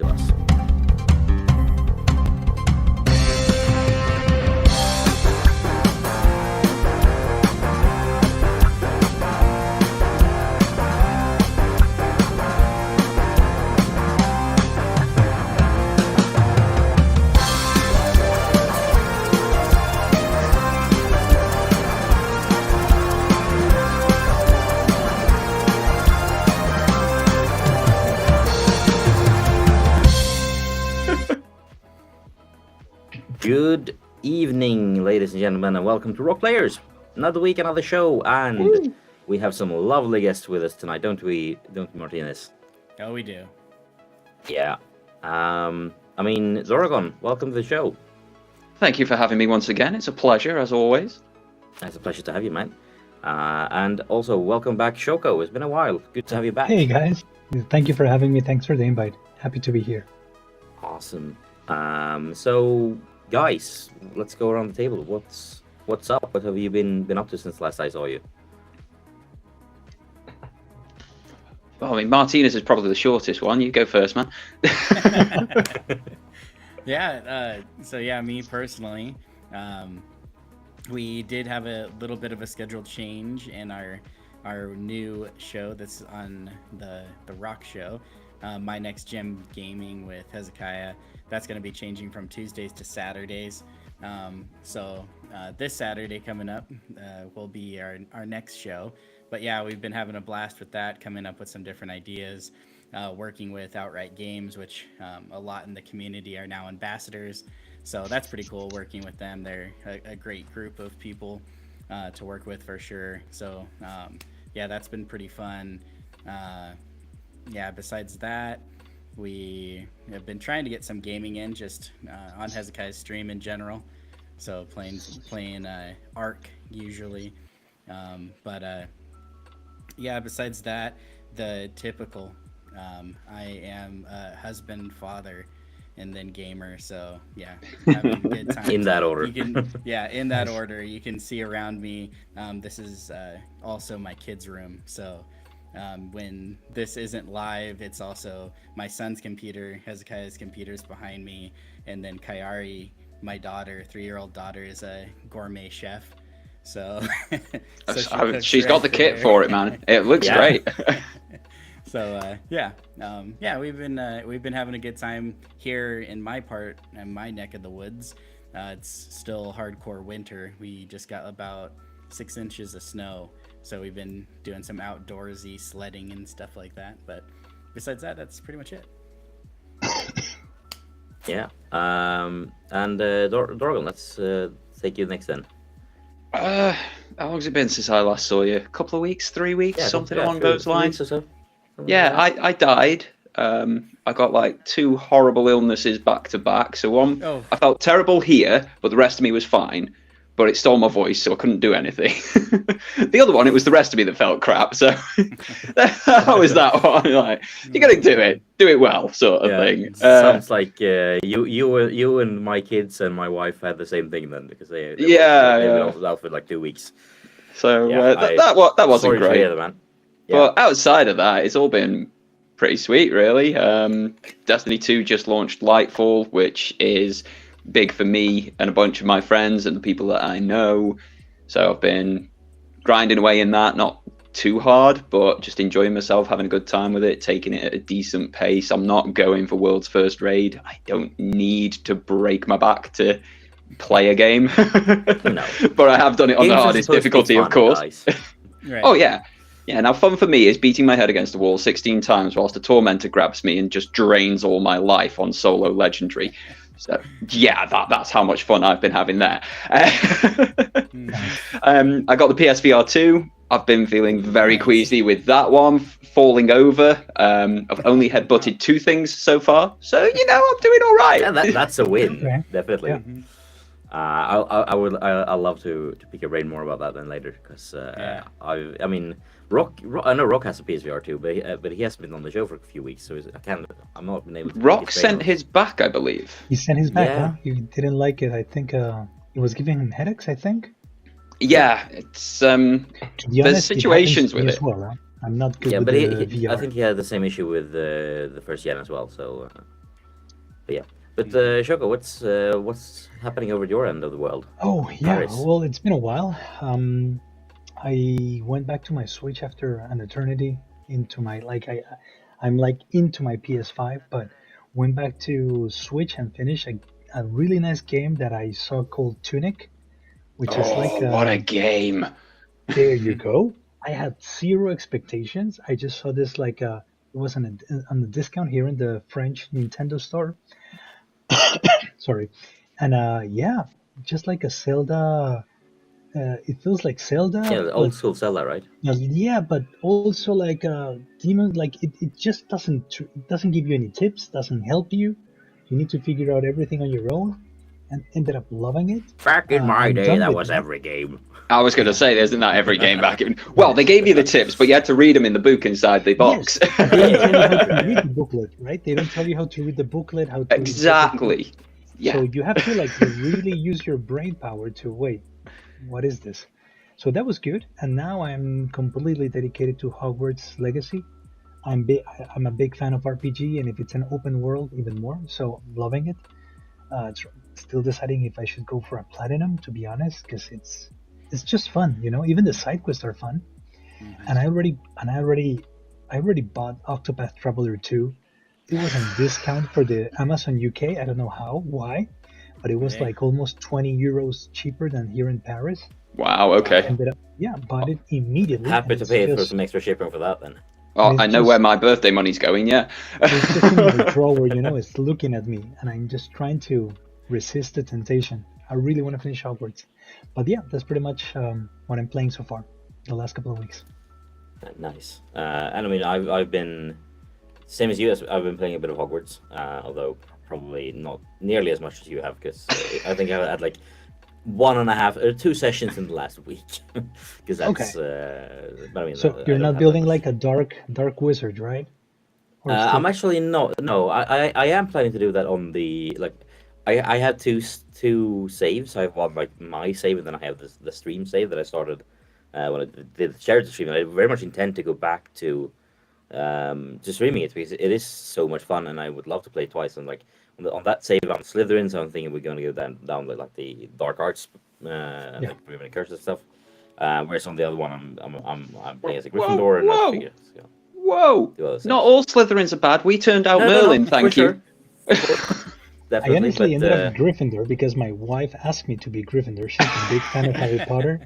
to us. Good evening, ladies and gentlemen, and welcome to Rokk Players. Another week, another show, and we have some lovely guests with us tonight, don't we, Martinez? Oh, we do. Yeah. Doragon, welcome to the show. Thank you for having me once again. It's a pleasure, as always. It's a pleasure to have you, man. And also, welcome back, Shoko. It's been a while. Good to have you back. Hey, guys. Thank you for having me. Thanks for the invite. Happy to be here. Awesome. So, guys, let's go around the table. What's up? What have you been up to since last I saw you? Well, I mean, Martinez is probably the shortest one. You go first, man. So me personally, we did have a little bit of a schedule change in our new show that's on the Rokk show. My Next Gem Gaming with Hezekiah. That's going to be changing from Tuesdays to Saturdays. So this Saturday coming up will be our next show. But yeah, we've been having a blast with that, coming up with some different ideas, working with Outright Games, which a lot in the community are now ambassadors. So that's pretty cool working with them. They're a great group of people to work with for sure. So that's been pretty fun. Besides that, we have been trying to get some gaming in just on Hezekiah's stream in general. So playing Ark usually. Besides that, the typical, I am a husband, father, and then gamer. So yeah, having a good time. In that order. In that order. You can see around me. This is also my kids' room. So when this isn't live, it's also my son's computer. Hezekiah's computer's behind me, and then Kayari, my daughter, 3-year-old daughter, is a gourmet chef. So, she's got the kit for it, man. It looks great. So we've been having a good time here in my neck of the woods. It's still hardcore winter. We just got about 6 inches of snow, so we've been doing some outdoorsy sledding and stuff like that. But besides that, that's pretty much it. Yeah. Doragon, let's take you next then. How long's it been since I last saw you? A couple of weeks, 3 weeks, something along those lines. Or so. Yeah, I died. I got like 2 horrible illnesses back to back. So I felt terrible here, but the rest of me was fine. But it stole my voice, so I couldn't do anything. The other one, it was the rest of me that felt crap. So how was that one? Like, you got to do it well, sort of thing. Sounds like you and my kids and my wife had the same thing then, because they were out for like 2 weeks. So that wasn't great. Hear, man. Yeah. But outside of that, it's all been pretty sweet, really. Destiny 2 just launched Lightfall, which is big for me and a bunch of my friends and the people that I know. So I've been grinding away in that, not too hard, but just enjoying myself, having a good time with it, taking it at a decent pace. I'm not going for world's first raid. I don't need to break my back to play a game. No. But I have done it on the hardest difficulty, of course. Right. Oh yeah. Yeah, now fun for me is beating my head against the wall 16 times whilst a tormentor grabs me and just drains all my life on solo legendary. So yeah, that's how much fun I've been having there. I got the PSVR 2. I've been feeling very queasy with that one, falling over. I've only headbutted 2 things so far, so I'm doing all right. Yeah, that's a win, definitely. Yeah. I'd love to pick your brain more about that then later, because Rokk, I know Rokk has a PSVR too, but he hasn't been on the show for a few weeks, so I'm not been able to. Rokk sent his back, I believe. He sent his back, Yeah. huh? He didn't like it. I think it was giving him headaches, I think. Yeah, it's To be there's honest, situations it happens to me with as it. well, huh? I'm not good Yeah, with but the VR. I think he had the same issue with the first gen as well. So But Choco, what's happening over your end of the world? Oh yeah, Paris. well, it's been a while. I went back to my Switch after an eternity into my I'm like into my PS5, but went back to Switch and finished a really nice game that I saw called Tunic, which is like Oh, what a game! there you go. I had zero expectations. I just saw this like it was on a discount here in the French Nintendo store. Sorry, and yeah, just like a Zelda. It feels like Zelda, Yeah, the but old school Zelda, right? yeah, but also like demon. Like it just it doesn't give you any tips, doesn't help you. You need to figure out everything on your own, and ended up loving it. Back in my I'm day, done that with was that. every game. I was going to say, isn't that every game back in? Well, they gave you the tips, but you had to read them in the book inside the box. Yes, they don't tell you how to read the booklet, right? They don't tell you how to read the booklet, how to Exactly. Yeah. So you have to like really use your brain power to wait. What is this? So that was good, and now I'm completely dedicated to Hogwarts Legacy. I'm a big fan of RPG, and if it's an open world, even more. So I'm loving it. It's still deciding if I should go for a platinum, to be honest, because it's just fun, you know. Even the side quests are fun, and I already bought Octopath Traveler 2. It was on discount for the Amazon UK. I don't know why, but it was Yeah. like almost 20 euros cheaper than here in Paris. Wow. Okay. Ended up, yeah, bought it immediately. Happy and to it's pay for just- some extra shipping for that then. Oh, it's I know just- where my birthday money's going. Yeah. It's just in my drawer, you know, it's looking at me, and I'm just trying to resist the temptation. I really want to finish Hogwarts. But yeah, that's pretty much what I'm playing so far, the last couple of weeks. Nice. And I mean, I've been same as you. I've been playing a bit of Hogwarts, although probably not nearly as much as you have, because I think I had like 1.5 or 2 sessions in the last week. Because that's. But I mean, So I you're don't not have building that much. like a dark wizard, right? Or I'm still- actually not. No, I am planning to do that on the like. I had two saves. I have one like my save, and then I have the stream save that I started when I did the charity stream. And I very much intend to go back to streaming it because it is so much fun, and I would love to play it twice. And like on that save, I'm Slytherin, so I'm thinking we're going to go down like the dark arts and like prevent curses and stuff. Whereas on the other one, I'm playing as a Gryffindor, and I figure. So, Whoa! do other saves. Not all Slytherins are bad. We turned out No, Merlin, for thank sure. you. I Definitely, honestly but, ended up Gryffindor because my wife asked me to be Gryffindor. She's a big fan of Harry Potter,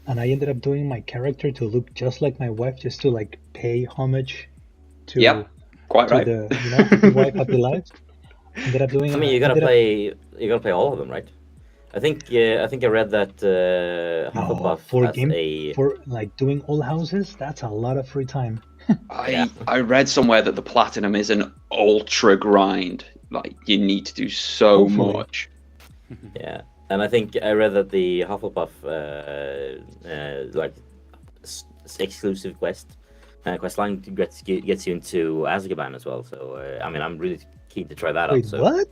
and I ended up doing my character to look just like my wife, just to like pay homage to Yep, quite to right. the happy wife, happy life. Ended up doing. I mean, you gotta ended up- play all of them, right? I think I read that Hufflepuff has for like doing all houses. That's a lot of free time. I read somewhere that the platinum is an ultra grind. Like you need to do so Hopefully. much. Yeah, and I think I read that the Hufflepuff like exclusive quest line gets you into Azkaban as well. So I mean, I'm really keen to try that Wait, out. So what?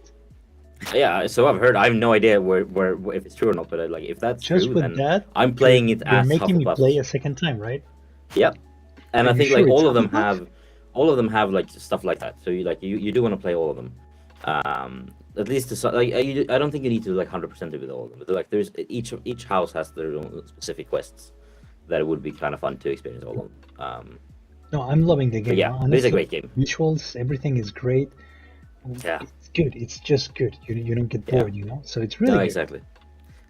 yeah, so I've heard. I have no idea where if it's true or not, but like if that's Just true, with then that, I'm playing it you're as making me Hufflepuff. play a second time, right? Yep. And Are I you think sure like it's all Hufflepuff? of them have like stuff like that. So you do want to play all of them. At least I don't think you need to like 100% do with all of them. But like there's each house has their own specific quests that it would be kind of fun to experience all of them. No, I'm loving the game. yeah, honestly. it's a great game. Visuals, everything is great. Yeah. It's good. It's just good. You don't get Yeah. bored, you know. So it's really No, good. exactly.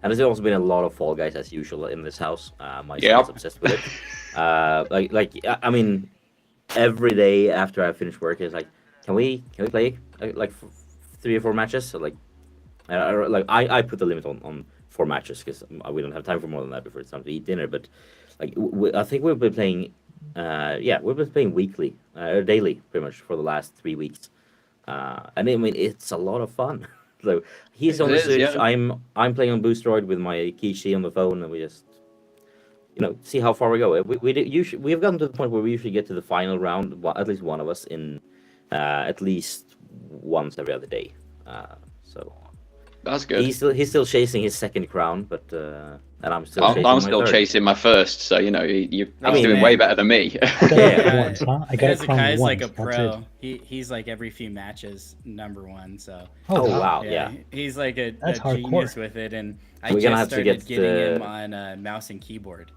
And there's also been a lot of Fall Guys as usual in this house. My Yeah. son's obsessed with it. I mean, every day after I finish work, it's like, can we play like 3 or 4 matches? So like I put the limit on 4 matches because we don't have time for more than that before it's time to eat dinner. But like I think we've been playing, we've been playing weekly or daily pretty much for the last 3 weeks. And I mean it's a lot of fun. So he's on the is, Switch. yeah. I'm playing on Boostroid with my Kishi on the phone, and we just see how far we go. We've gotten to the point where we usually get to the final round, at least one of us, in at least once every other day. So That's good. He's still chasing his second crown, but and I'm still chasing I'm my still third. chasing my first, so you know he's doing man. way better than me. I got it Yeah. once, huh? I got it crowned Hezekiah's once. like a That's pro. it. He's like every few matches #1. So Oh wow, yeah, yeah. he's like a That's genius hardcore. with it. And I We're gonna just have to started get getting him the- on mouse and keyboard.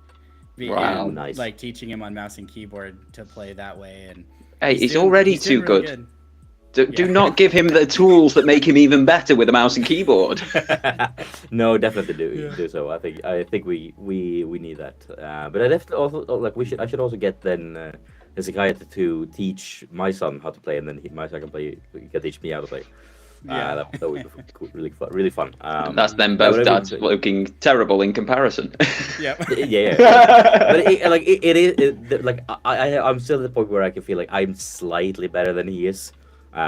Wow. And, Nice. Like teaching him on mouse and keyboard to play that way, and Hey, he's doing- already he's doing too really good. Do Yeah. not give him the tools that make him even better with a mouse and keyboard. No, definitely do so. I think we need that. But I definitely also I should also get then Hezekiah to teach my son how to play, and then my son can teach me how to play. Yeah. That would be cool, really fun. That's them but both I dads mean- looking terrible in comparison. Yeah. yeah. But I'm still at the point where I can feel like I'm slightly better than he is.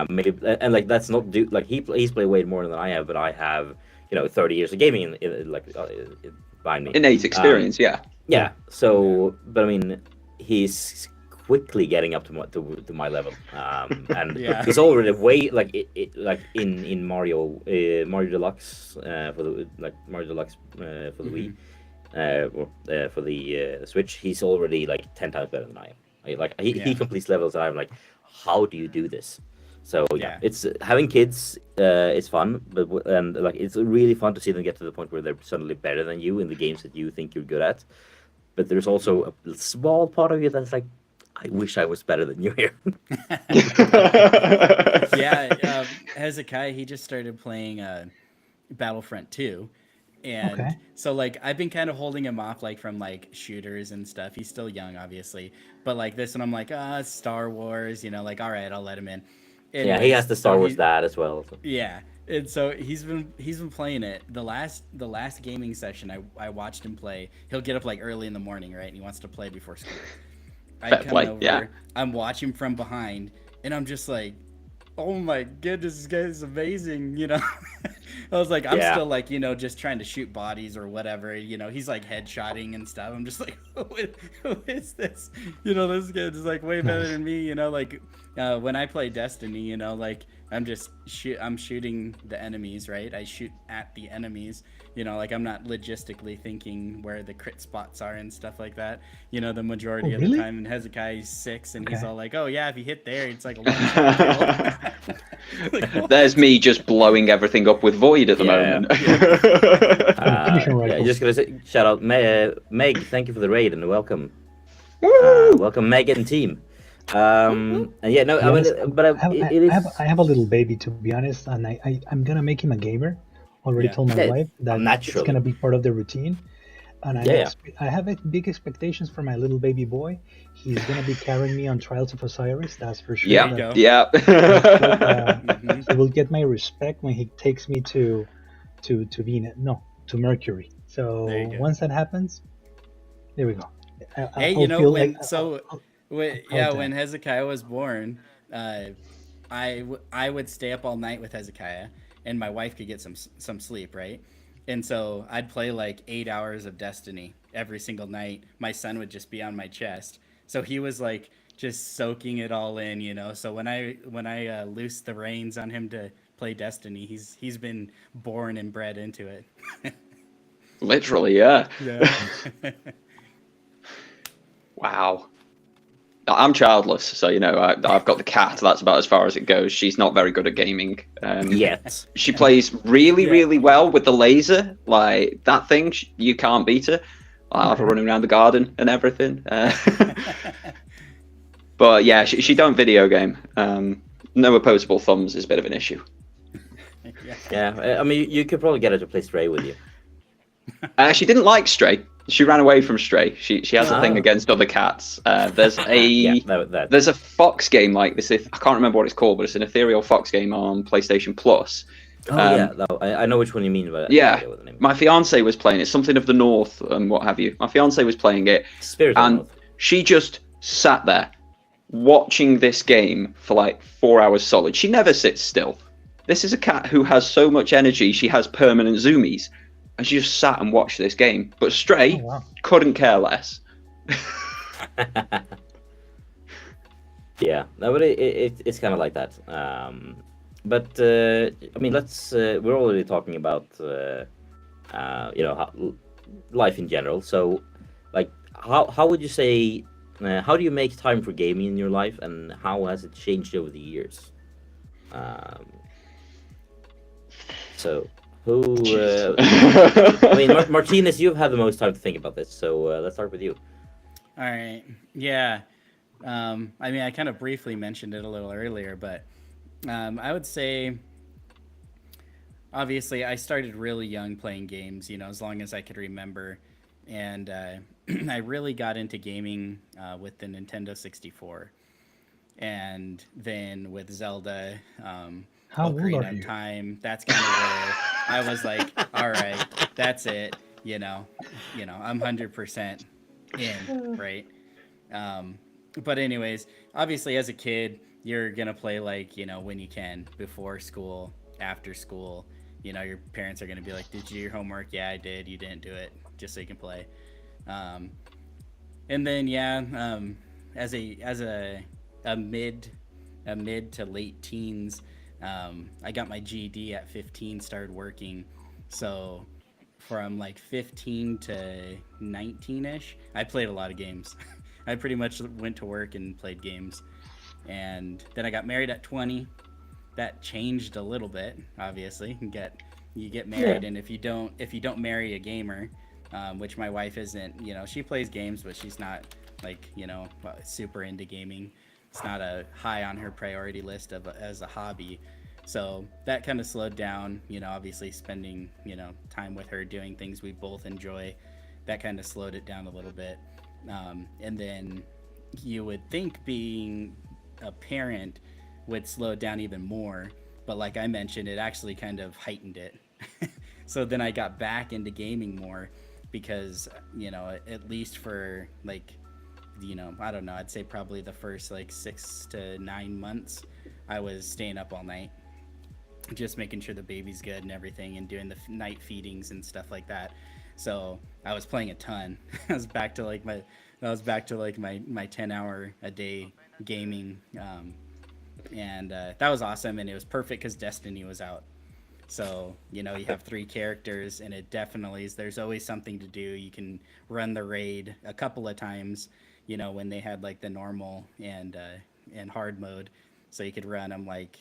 Maybe, and like that's not he's played way more than I have, but I have 30 years of gaming behind me. Innate experience, yeah. Yeah. So, but I mean, he's quickly getting up to my level, and Yeah. he's already way in Mario Deluxe for the Mario Deluxe for the Wii, or for the Switch. He's already like 10 times better than I am. He completes levels, and I'm like, how do you do this? So yeah, it's having kids is fun, but it's really fun to see them get to the point where they're suddenly better than you in the games that you think you're good at. But there's also a small part of you that's like, I wish I was better than you here. Yeah, Hezekiah, he just started playing Battlefront 2. And so like I've been kind of holding him off from like shooters and stuff. He's still young, obviously. But like this one I'm like, it's Star Wars, all right, I'll let him in. Yeah, he has the Star Wars dad as well. So. Yeah. And so he's been playing it. The last gaming session I watched him play. He'll get up like early in the morning, right? And he wants to play before school. I come over, I'm watching from behind, and I'm just like, oh my goodness, this guy is amazing, I was like, I'm still like, just trying to shoot bodies or whatever, he's like headshotting and stuff. I'm just like, who is this? This guy's like way better than me, when I play Destiny, I'm just I'm shooting the enemies, right? I shoot at the enemies, I'm not logistically thinking where the crit spots are and stuff like that, the majority of the time. And Hezekiah's 6, and he's all like, oh yeah, if you hit there, it's like a one-shot kill. There's me just blowing everything up with Void at the moment. Just gonna say, shout out Meg, thank you for the raid and welcome. Welcome Meg and team. And yeah, no, Yes, I mean, but I have a little baby, to be honest, and I'm gonna make him a gamer. Already told my wife that it's gonna be part of the routine, and I have big expectations for my little baby boy. He's gonna be carrying me on Trials of Osiris, that's for sure. Yeah. He will get my respect when he takes me to Venus, to Mercury. So once that happens, there we go. When Hezekiah was born, I would stay up all night with Hezekiah, and my wife could get some sleep, right? And so I'd play like 8 hours of Destiny every single night. My son would just be on my chest, so he was like just soaking it all in, So when I loosed the reins on him to play Destiny, he's been born and bred into it. Literally, yeah. Yeah. Wow. I'm childless, so I've got the cat. That's about as far as it goes. She's not very good at gaming. Yet she plays really well with the laser, like that thing. You can't beat her. I have her running around the garden and everything. But yeah, she don't video game. No opposable thumbs is a bit of an issue. Yeah, I mean, you could probably get her to play Stray with you. She didn't like Stray. She ran away from Stray. She has a thing against other cats. There's there's a Fox game like this. I can't remember what it's called, but it's an ethereal Fox game on PlayStation Plus. I know which one you mean. But my fiance was playing it. Something of the North and what have you. My fiance was playing it, Spirit of the North. She just sat there watching this game for like 4 hours solid. She never sits still. This is a cat who has so much energy. She has permanent zoomies. And she just sat and watched this game. But Stray couldn't care less. Yeah, no, but it's kind of like that. but I mean, let's. We're already talking about life in general. So, like, how would you say? How do you make time for gaming in your life, and how has it changed over the years? Um, so, who? Jeez. I mean, Martinez, you've had the most time to think about this, so let's start with you. All right. Yeah. I mean, I kind of briefly mentioned it a little earlier, but I would say, obviously, I started really young playing games, as long as I could remember. And I really got into gaming with the Nintendo 64. And then with Zelda, How old are Ocarina of you? Time, that's kind of where I was like, all right, that's it. I'm 100% in, right? Um, but anyways, obviously as a kid, you're gonna play like when you can, before school, after school. Your parents are gonna be like, "Did you do your homework?" "Yeah, I did." "You didn't do it," just so you can play. Um, and then yeah, as a mid to late teens, I got my GED at 15, started working. So from like 15 to 19ish, I played a lot of games. I pretty much went to work and played games. And then I got married at 20. That changed a little bit, obviously. You get Yeah. married, and if you don't marry a gamer, which my wife isn't, she plays games, but she's not like super into gaming. It's not a high on her priority list as a hobby. So that kind of slowed down. Obviously spending time with her doing things we both enjoy. That kind of slowed it down a little bit. And then you would think being a parent would slow it down even more, but like I mentioned, it actually kind of heightened it. So then I got back into gaming more because at least for like I don't know, I'd say probably the first like 6 to 9 months I was staying up all night just making sure the baby's good and everything and doing the night feedings and stuff like that. So I was playing a ton. I was back to like my 10 hour a day gaming. And that was awesome, and it was perfect because Destiny was out. So you have 3 characters, and it definitely is. There's always something to do. You can run the raid a couple of times. When they had like the normal and hard mode, so you could run them like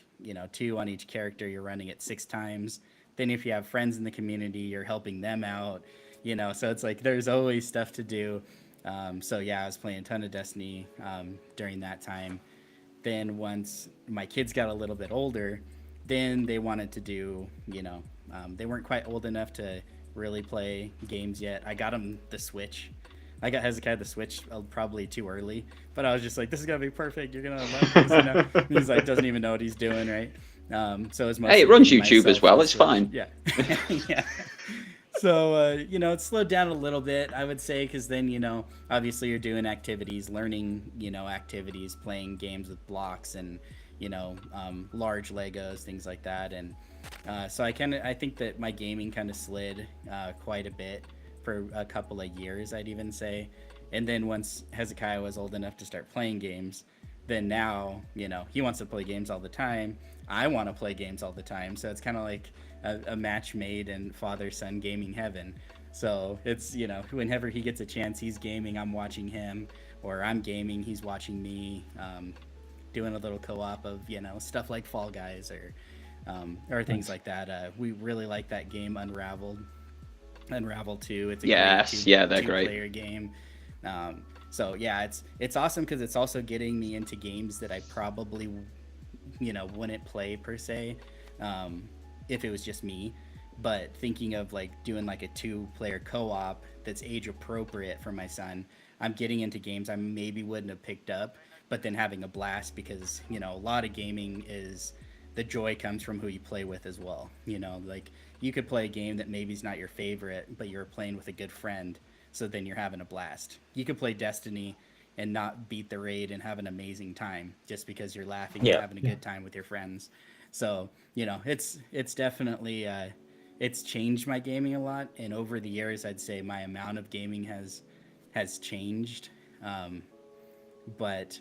2 on each character. You're running it 6 times. Then if you have friends in the community, you're helping them out. So it's like there's always stuff to do. So yeah, I was playing a ton of Destiny during that time. Then once my kids got a little bit older, then they wanted to do, they weren't quite old enough to really play games yet. I got them the Switch. I got Hezekiah the Switch probably too early, but I was just like, this is gonna be perfect. You're gonna love this. He's like, doesn't even know what he's doing, right? So it's mostly Hey, it runs getting YouTube as myself well. the It's Switch. fine. Yeah, yeah. So it slowed down a little bit, I would say, because then obviously you're doing activities, learning activities, playing games with blocks and large Legos, things like that. And so I think that my gaming kind of slid quite a bit for a couple of years, I'd even say. And then once Hezekiah was old enough to start playing games, then now he wants to play games all the time. I want to play games all the time, so it's kind of like a match made in father-son gaming heaven. So it's whenever he gets a chance, he's gaming, I'm watching him, or I'm gaming, he's watching me, doing a little co-op of stuff like Fall Guys or things like that. We really like that game, Unravel 2. It's a Yes, great yeah, they're great. two-player game. So yeah, it's awesome because it's also getting me into games that I probably wouldn't play per se if it was just me. But thinking of like doing like a 2-player co-op that's age appropriate for my son, I'm getting into games I maybe wouldn't have picked up, but then having a blast because a lot of gaming is the joy comes from who you play with as well. Like you could play a game that maybe is not your favorite, but you're playing with a good friend, so then you're having a blast. You could play Destiny and not beat the raid and have an amazing time just because you're laughing and Yeah. having a good time with your friends. So it's definitely it's changed my gaming a lot, and over the years I'd say my amount of gaming has changed. But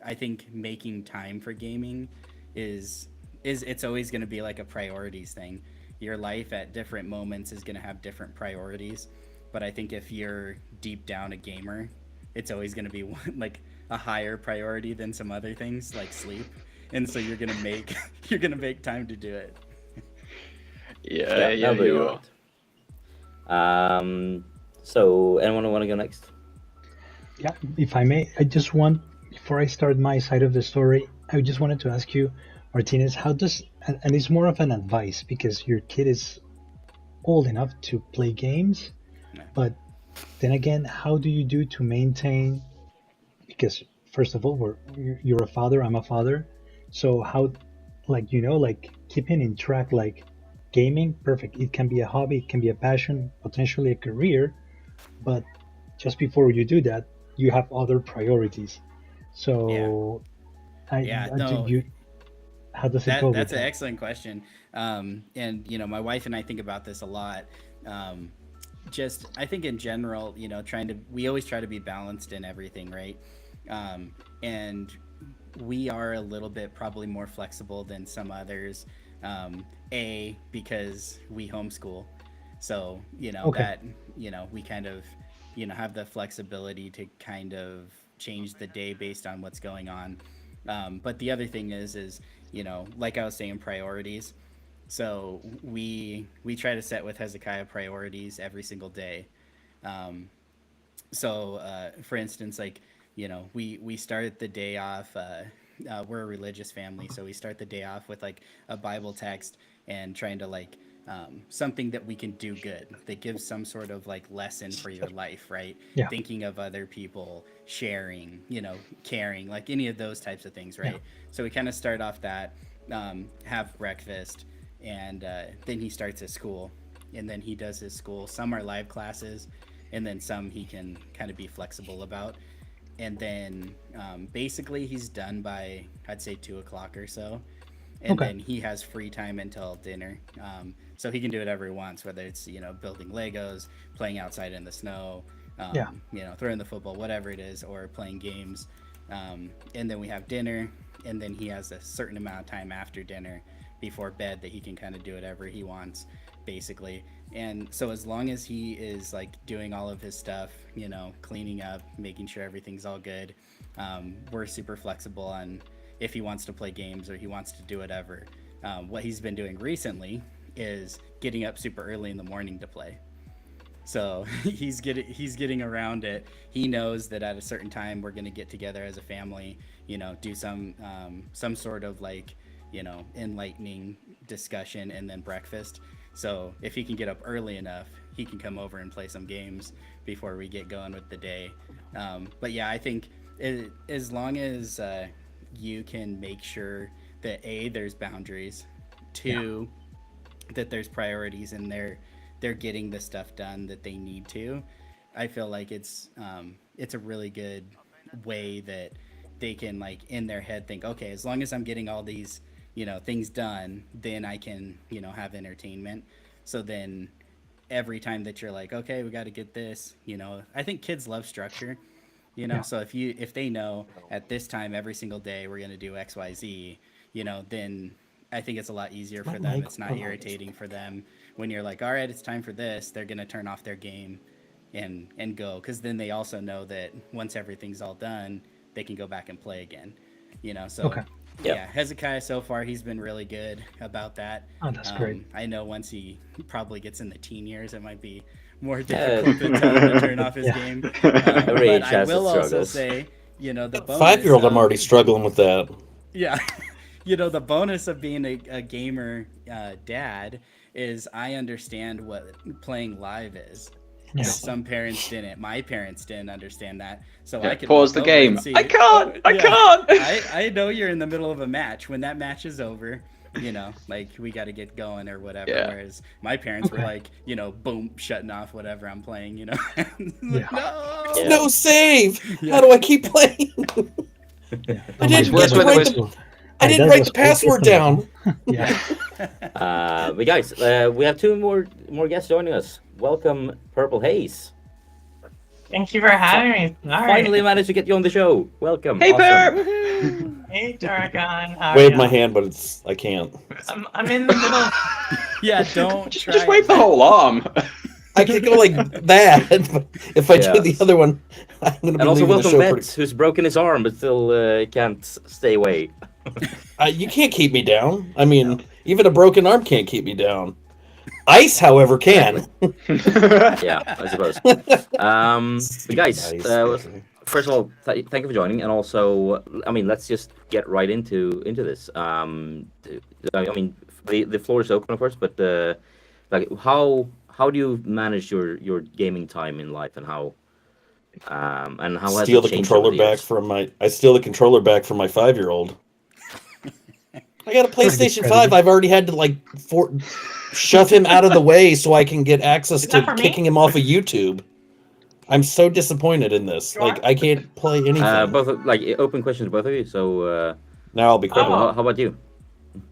I think making time for gaming is is it's always going to be like a priorities thing. Your life at different moments is going to have different priorities. But I think if you're deep down a gamer, it's always going to be like a higher priority than some other things like sleep. And so you're going to make time to do it. Yeah, that'll be you are. right. So anyone want to go next? Yeah, if I may, I just want, before I start my side of the story, I just wanted to ask you, Martinez, how does, and it's more of an advice because your kid is old enough to play games, but then again, how do you do to maintain, because first of all, you're a father, I'm a father, so how, like, like keeping in track, like gaming, perfect, it can be a hobby, it can be a passion, potentially a career, but just before you do that, you have other priorities. So, how does it go? That's an excellent question. And my wife and I think about this a lot. Just I think in general, we always try to be balanced in everything, right? And we are a little bit probably more flexible than some others. Because we homeschool, so that we kind of have the flexibility to kind of change the day based on what's going on. But the other thing is like I was saying, priorities. So we try to set with Hezekiah priorities every single day. For instance, like we start the day off. We're a religious family, so we start the day off with like a Bible text and trying to like something that we can do good, that gives some sort of like lesson for your life, right? Yeah. Thinking of other people, sharing, caring, like any of those types of things, right? Yeah. So we kind of start off that, have breakfast, and then he starts his school, and then he does his school. Some are live classes, and then some he can kind of be flexible about. And then basically he's done by, I'd say, 2:00 or so. And then he has free time until dinner. So he can do whatever he wants, whether it's, building Legos, playing outside in the snow, throwing the football, whatever it is, or playing games. And then we have dinner, and then he has a certain amount of time after dinner before bed that he can kind of do whatever he wants, basically. And so as long as he is like doing all of his stuff, cleaning up, making sure everything's all good, we're super flexible on if he wants to play games or he wants to do whatever. What he's been doing recently is getting up super early in the morning to play. So he's getting around it. He knows that at a certain time we're going to get together as a family, do some sort of like, enlightening discussion and then breakfast. So if he can get up early enough, he can come over and play some games before we get going with the day. But yeah, I think as long as you can make sure that there's boundaries, two, that there's priorities and they're getting the stuff done that they need to, I feel like it's a really good way that they can like in their head think, okay, as long as I'm getting all these things done, then I can have entertainment. So then every time that you're like, okay, we got to get this, I think kids love structure, so if they know at this time every single day we're going to do XYZ, then I think it's a lot easier for them. It's not irritating for them when you're like, all right, it's time for this. They're going to turn off their game and go, because then they also know that once everything's all done, they can go back and play again, so yeah, Hezekiah so far, he's been really good about that. Oh, that's great. I know once he probably gets in the teen years, it might be more difficult to tell him to turn off his game. But I will also say, the bonus 5-year-old, I'm already struggling with that. Yeah. The bonus of being a gamer dad is I understand what playing live is. Yeah. Some parents didn't. My parents didn't understand that. So Yeah, I could pause the game. I can't. I know you're in the middle of a match. When that match is over, like we got to get going or whatever. Yeah. Whereas my parents were like, boom, shutting off whatever I'm playing. Like, No save. How do I keep playing? I didn't write the password down. But guys, we have two more guests joining us. Welcome, Purple Haze. Thank you for having me. All right. Finally managed to get you on the show. Welcome. Hey, awesome. Hey, Doragon. How are Wave ya? my hand, but I can't. I'm in the middle. Yeah, don't try. Just wave the whole arm. I can go like that, but if I do Yeah. the other one, I'm going to be And also leaving the welcome show Vets, who's broken his arm but still can't stay away. You can't keep me down. I mean, even a broken arm can't keep me down. Ice, however, can. Yeah, I suppose. But guys, Ice. first of all, thank you for joining, and also, I mean, let's just get right into this. I mean, the floor is open, of course, but like, how do you manage your gaming time in life, and how has Steal it the changed over controller the back years? from my. I steal the controller back from my 5-year-old. I got a PlayStation 5. I've already had to shove him out of the way so I can get access Is to that for me? kicking him off of YouTube. I'm so disappointed in this. Sure. Like, I can't play anything. Like open questions to both of you. So, Now I'll be quick. Oh. how about you?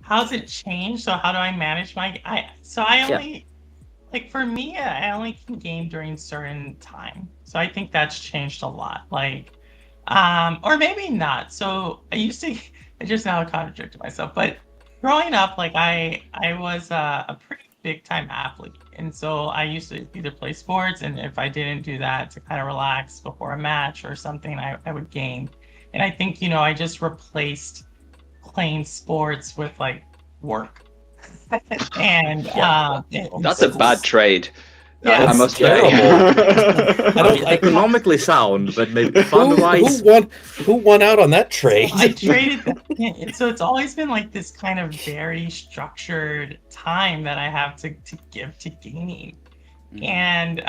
How's it changed? So how do I manage my? I only like for me, I only can game during certain time. So I think that's changed a lot. Like, or maybe not. So I used to. I just now contradicted myself, but growing up, like I was a pretty big time athlete, and so I used to either play sports, and if I didn't do that to kind of relax before a match or something, I would game. And I think I just replaced playing sports with like work. And That's a bad trade. Yeah, I must terrible. say. I mean, economically sound, but maybe fun-wise. Who won out on that trade? I traded that. So it's always been like this kind of very structured time that I have to give to gaming. And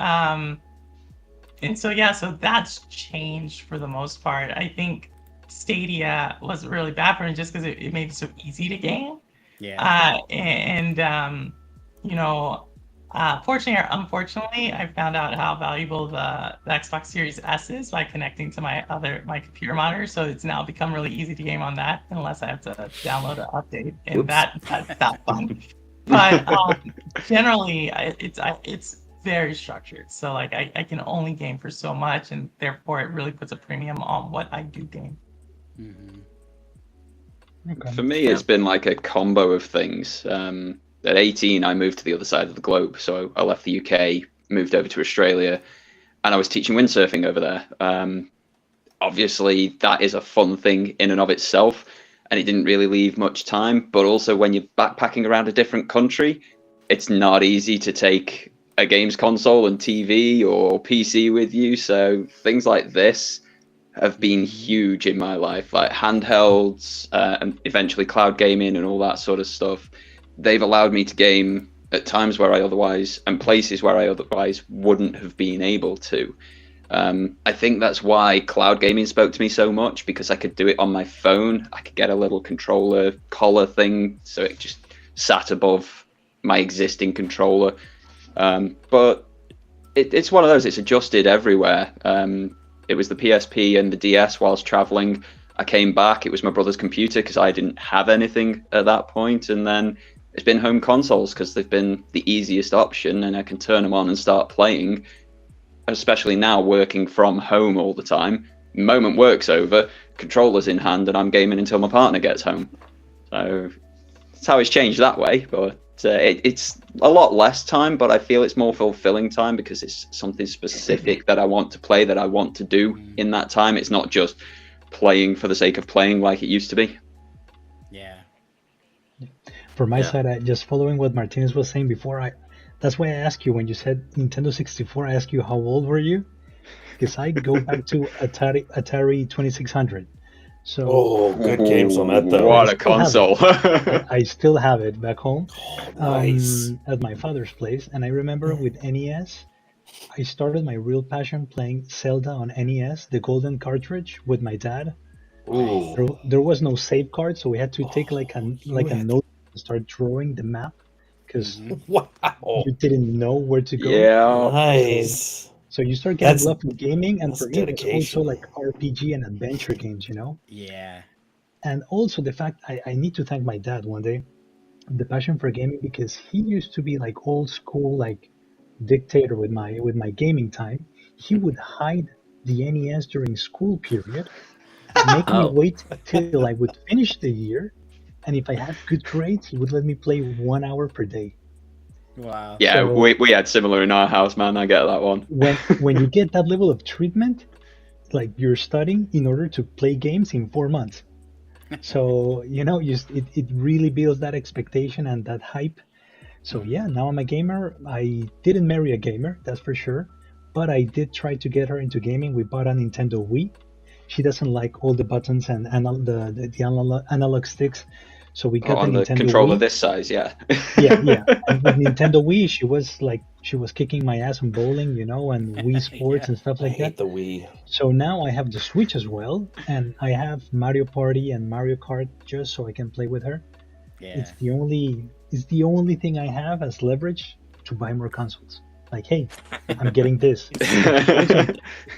so yeah, so that's changed for the most part. I think Stadia was really bad for me just because it made it so easy to game. Yeah. Fortunately or unfortunately, I found out how valuable the Xbox Series S is by connecting to my computer monitor. So it's now become really easy to game on that, unless I have to download an update, and that's not fun. But generally, it's very structured. So like I can only game for so much, and therefore it really puts a premium on what I do game. Okay. For me, it's been like a combo of things. At 18, I moved to the other side of the globe. So I left the UK, moved over to Australia, and I was teaching windsurfing over there. Obviously, that is a fun thing in and of itself, and it didn't really leave much time. But also, when you're backpacking around a different country, it's not easy to take a games console and TV or PC with you. So things like this have been huge in my life, like handhelds, and eventually cloud gaming and all that sort of stuff. They've allowed me to game at times where I otherwise, and places where I otherwise wouldn't have been able to. I think that's why cloud gaming spoke to me so much, because I could do it on my phone. I could get a little controller collar thing, so it just sat above my existing controller. But it's one of those, it's adjusted everywhere. It was the PSP and the DS whilst traveling. I came back, it was my brother's computer because I didn't have anything at that point, and then it's been home consoles because they've been the easiest option, and I can turn them on and start playing, especially now working from home all the time. The moment work's over, controller's in hand, and I'm gaming until my partner gets home. So that's how it's changed that way, but it's a lot less time, but I feel it's more fulfilling time because it's something specific that I want to play, that I want to do in that time. It's not just playing for the sake of playing like it used to be. Yeah. For my side, just following what Martinez was saying before, that's why I asked you when you said Nintendo 64. I asked you how old were you, because I go back to Atari 2600. So good games on that though. What a console! I still have it back home, Nice. at my father's place, and I remember with NES, I started my real passion playing Zelda on NES, the golden cartridge, with my dad. Ooh. There was no save card, so we had to take like a note and start drawing the map because Wow. you didn't know where to go. Yeah. Nice. So you start getting That's- love in gaming, and that's for me, it's dedication. also like RPG and adventure games, Yeah. And also the fact I need to thank my dad one day, the passion for gaming, because he used to be like old school, like dictator with my gaming time. He would hide the NES during school period make me Oh. wait till I would finish the year, and if I had good grades, he would let me play 1 hour per day. Wow. Yeah, So- we had similar in our house, man. I get that one. When you get that level of treatment, like you're studying in order to play games in 4 months. So it really builds that expectation and that hype. So yeah, now I'm a gamer. I didn't marry a gamer, that's for sure, but I did try to get her into gaming. We bought a Nintendo Wii. She doesn't like all the buttons and the analog sticks, so we got on the the Nintendo controller Wii. this size, yeah. Yeah. And with Nintendo Wii, she was kicking my ass on bowling, and Wii Sports Yeah. and stuff I like that. hate the Wii. So now I have the Switch as well, and I have Mario Party and Mario Kart just so I can play with her. Yeah. It's the only thing I have as leverage to buy more consoles. Like, hey, I'm getting this.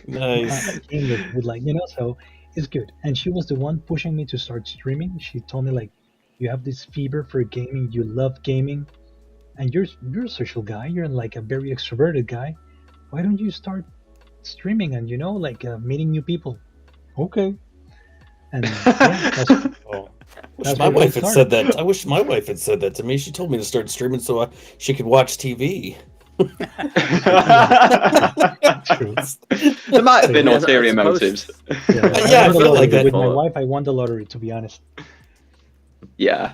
Nice. Game that would so it's good. And she was the one pushing me to start streaming. She told me like, you have this fever for gaming, you love gaming, and you're a social guy. You're like a very extroverted guy. Why don't you start streaming and meeting new people? Okay. And yeah, that's Oh. I wish That's my where we wife had start. said that. I wish my wife had said that to me. She told me to start streaming so she could watch TV. true. There might have been Yeah, I ulterior suppose- motives. Yeah, I won the feel like lottery. that. With my wife, I won the lottery, to be honest. Yeah,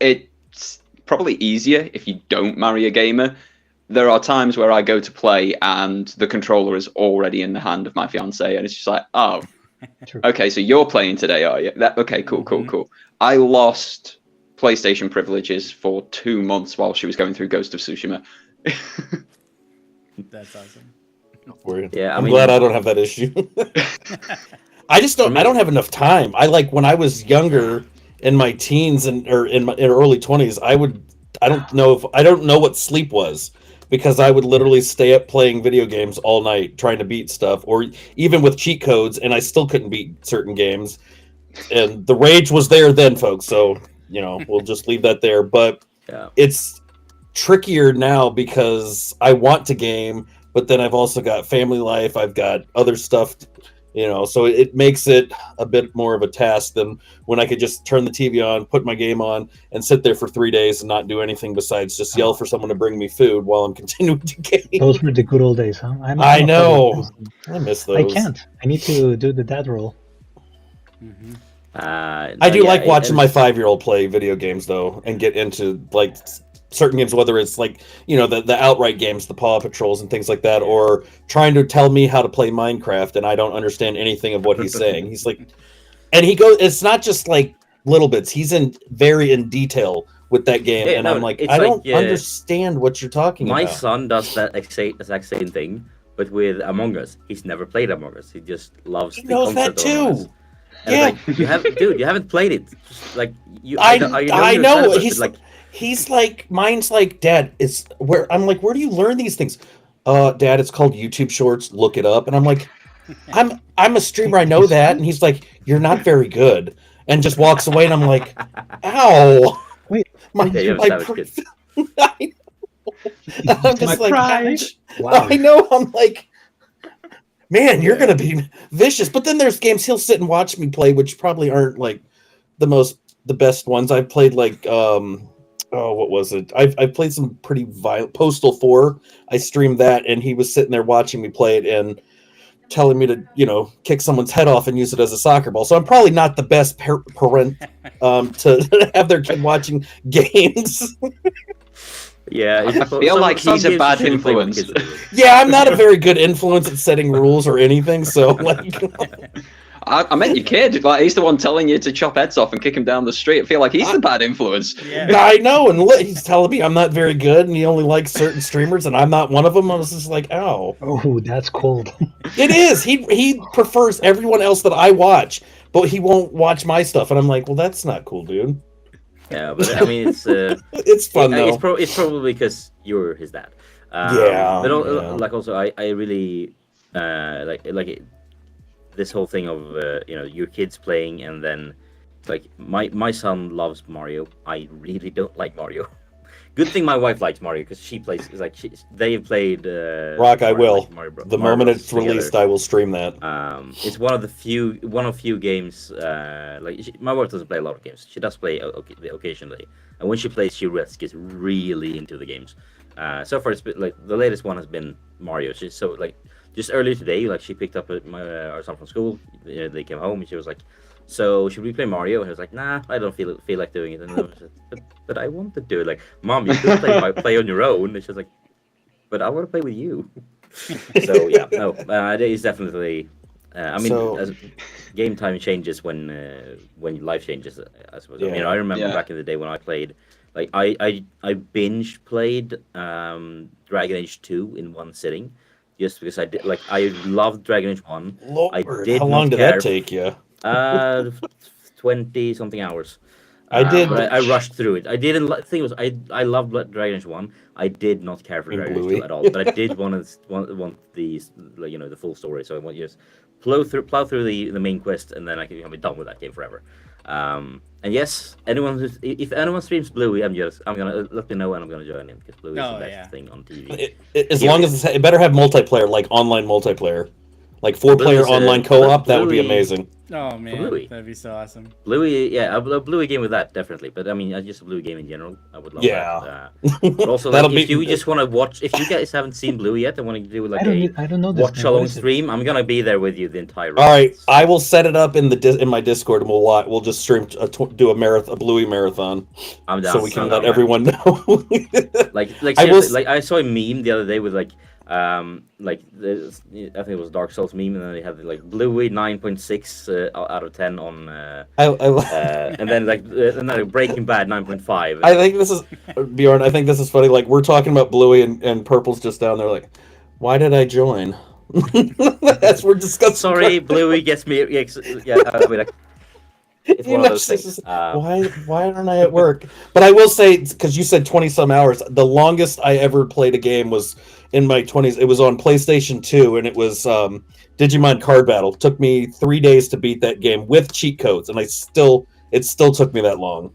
it's probably easier if you don't marry a gamer. There are times where I go to play and the controller is already in the hand of my fiance, and it's just like, oh, True. okay, so you're playing today, are you? Okay, cool. I lost PlayStation privileges for 2 months while she was going through Ghost of Tsushima. That's awesome. Yeah, I'm glad I don't have that issue. I just don't. I don't have enough time. I like when I was younger, in my teens or in my early 20s. I don't know what sleep was, because I would literally stay up playing video games all night trying to beat stuff, or even with cheat codes, and I still couldn't beat certain games. And the rage was there then, folks. So we'll just leave that there. But Yeah. it's trickier now because I want to game, but then I've also got family life. I've got other stuff, so it makes it a bit more of a task than when I could just turn the TV on, put my game on, and sit there for 3 days and not do anything besides just yell for someone to bring me food while I'm continuing to game. Those were the good old days, huh? I know. I miss those. I can't. I need to do the dad role. Mm-hmm. I do like watching my 5-year-old play video games though, and get into like certain games, whether it's like the outright games, the Paw Patrols and things like that, or trying to tell me how to play Minecraft and I don't understand anything of what he's saying. He's like, and he goes, it's not just like little bits. He's very in detail with that game, Yeah, and no, I'm like, it's I like, don't understand what you're talking My about. son does that exact same thing, but with Among Us. He's never played Among Us. He just loves He the knows that concept of Among Us. too. And Yeah. it's like, you haven't played it. Just, like you, I know know. you're excited about it, He's but, like, he's like, mine's like, Dad, it's where I'm like, where do you learn these things? Dad, it's called YouTube Shorts. Look it up. And I'm like, I'm a streamer. I know that. And he's like, you're not very good, and just walks away. And I'm like, ow. Wait, my, Yeah, you have a my savage kid. I know. I'm just My like, pride. Wow. I know. I'm like, man, you're gonna be vicious. But then there's games he'll sit and watch me play, which probably aren't like the best ones. I've played like what was it? I've played some pretty violent Postal 4. I streamed that, and he was sitting there watching me play it and telling me to kick someone's head off and use it as a soccer ball. So I'm probably not the best parent to have their kid watching games. Yeah, I feel like he's a bad influence. Yeah, I'm not a very good influence at setting rules or anything. So like, I meant your kid. Like, he's the one telling you to chop heads off and kick him down the street. I feel like he's the bad influence. Yeah. I know, and he's telling me I'm not very good, and he only likes certain streamers, and I'm not one of them. I was just like, ow. Oh, that's cold. It is. He prefers everyone else that I watch, but he won't watch my stuff, and I'm like, well, that's not cool, dude. Yeah, but I mean, it's It's fun though. it's probably because you're his dad. Yeah, but yeah. like also, I really this whole thing of your kids playing, and then like my son loves Mario. I really don't like Mario. Good thing my wife likes Mario because she plays. They've played. Rock, I will. Mario The Mario moment Bros. it's released, I will stream that. It's one of few games. My wife doesn't play a lot of games. She does play occasionally, and when she plays, she gets really into the games. So far, it's been, like the latest one has been Mario. She's so like just earlier today, like she picked up our son from school. They came home and she was like, "So should we play Mario?" And I was like, "Nah, I don't feel like doing it." And I was like, but I want to do it. Like, Mom, you could play on your own. And she's like, "But I want to play with you." So yeah, no, it is definitely. As game time changes when life changes, I suppose. Yeah. I remember Yeah. back in the day when I played, like I binge played Dragon Age 2 in one sitting, just because I loved Dragon Age 1. Lord, did how not long did care that take you? 20 something hours. I did. But I rushed through it. I didn't. The thing was, I loved Dragon Age 1. I did not care for In Dragon Age Bluey. 2 at all. But I did want these, the full story. So I want to just plow through the main quest, and then I can be done with that game forever. And yes, if anyone streams Bluey, I'm gonna let me know and I'm gonna join in because Bluey is the best thing on TV. As long as it better have multiplayer, like online multiplayer, like 4-player Bluey's online co-op. That would be Bluey- amazing. Oh man, Bluey. that'd be so awesome. Bluey, a Bluey game with that definitely. But I mean, just a Bluey game in general, I would love Yeah. that. But also, That'll if be- you just want to watch, if you guys haven't seen Bluey yet and want to do like I don't know this watch game. What along is it? stream, I'm gonna be there with you the entire. All right, I will set it up in my Discord, and we'll just stream do a Bluey marathon, I'm down. so we can I'm let down, everyone know. Like I will seriously, I saw a meme the other day with I think it was Dark Souls meme, and then they had Bluey 9.6 out of 10 on, and then Breaking Bad 9.5. I think this is Bjorn. I think this is funny. Like we're talking about Bluey, and Purple's just down there. Like, why did I join? As we're discussing. Sorry, Bluey gets me. Yeah, I mean, it's one of those things. Why aren't I at work? But I will say, because you said 20 some hours, the longest I ever played a game was in my 20s. It was on PlayStation 2, and it was Digimon Card Battle. Took me 3 days to beat that game with cheat codes, and it still took me that long.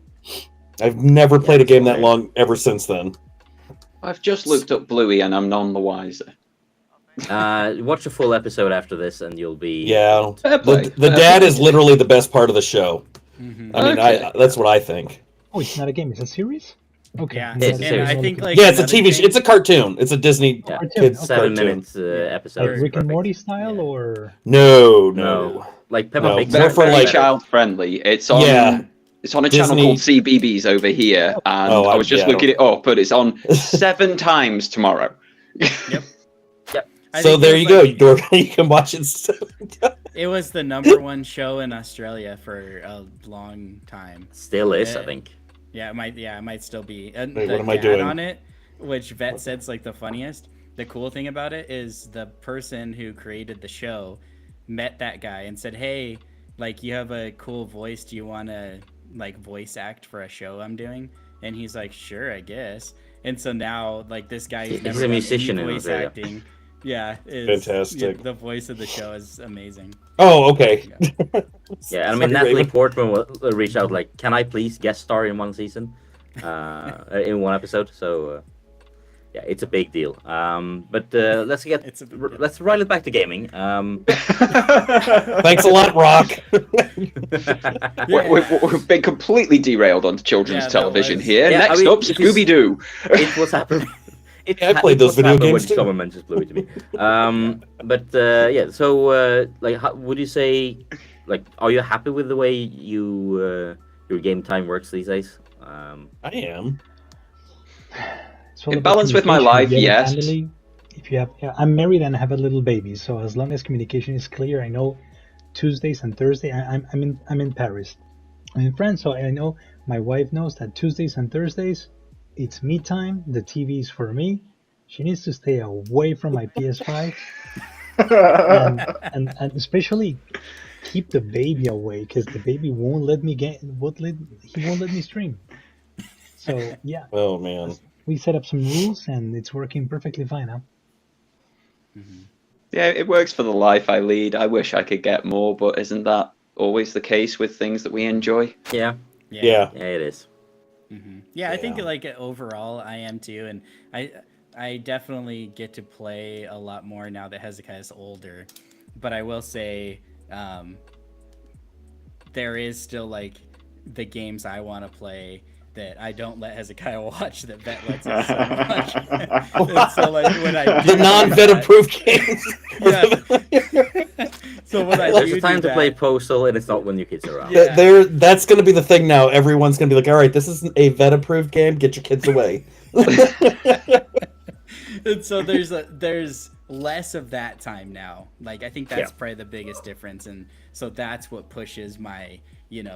I've never played a game that long ever since then. I've just looked up Bluey and I'm none the wiser. Watch a full episode after this, and you'll be. Yeah, Fair play. the dad is literally the best part of the show. Mm-hmm. I mean, Okay. that's what I think. Oh, it's not a game. It's a series. Okay. Yeah, It's and serious. I think like Yeah, it's a another TV. thing- It's a cartoon. It's a Disney Yeah. kids Okay. 7 cartoon. minutes episode. Like is Rick and perfect. Morty style, Yeah. or No, like Peppa No, Pig. they're for, Very like- child friendly. It's on. Yeah. It's on a Disney- channel called CBBS over here, and Oh, I was just yeah. looking it up, but it's on 7 times tomorrow. I So think there it you was, go, like, Dork. You can watch it. It was the #1 show in Australia for a long time. Still is, I Yeah. think. Yeah, it might still be. And Wait, the what am I dad doing? on it, which Vet said's like the funniest. The cool thing about it is the person who created the show met that guy and said, "Hey, like you have a cool voice. Do you want to like voice act for a show I'm doing?" And he's like, "Sure, I guess." And so now, like this guy who's He's never a done musician any in voice Australia. acting. Yeah, Fantastic. the voice of the show is amazing. Oh, okay. Yeah, I mean, Sorry, Natalie Raven. Portman will reach out like, "Can I please guest star in one season, in one episode?" So, yeah, it's a big deal. But let's It's a big deal. let's ride it back to gaming. Thanks a lot, Rock. We've been completely derailed onto children's Yeah, that television was- here. Yeah, Next I mean, up, if you- Scooby Doo. It was happening. Yeah, I played those video games when too. someone mentions Bluey to me. Yeah. So, like, how, would you say, like, are you happy with the way your game time works these days? I am. It's all In about balance with my communication. life, If you have a yes. family, if you have, I'm married and I have a little baby, so as long as communication is clear, I know Tuesdays and Thursday. I'm in Paris. I'm in France, so I know my wife knows that Tuesdays and Thursdays, it's me time. The TV is for me. She needs to stay away from my PS5, and especially keep the baby away, because the baby won't let me he won't let me stream. So yeah, Oh man. we set up some rules and it's working perfectly fine now. Yeah, it works for the life I lead. I wish I could get more, but isn't that always the case with things that we enjoy? Yeah, Yeah. it is. Yeah, I think Yeah. like overall I am too, and I definitely get to play a lot more now that Hezekiah's older. But I will say, there is still like the games I want to play that I don't let Hezekiah watch that Vet lets us watch. And so like when I do The non-vet that- approved games. Yeah. So when I There's do a time do to play that- Postal, and it's not when your kids are around. Yeah. That's going to be the thing now. Everyone's going to be like, all right, this isn't a vet approved game. Get your kids away. And so there's less of that time now. Like I think that's probably the biggest difference, and so that's what pushes my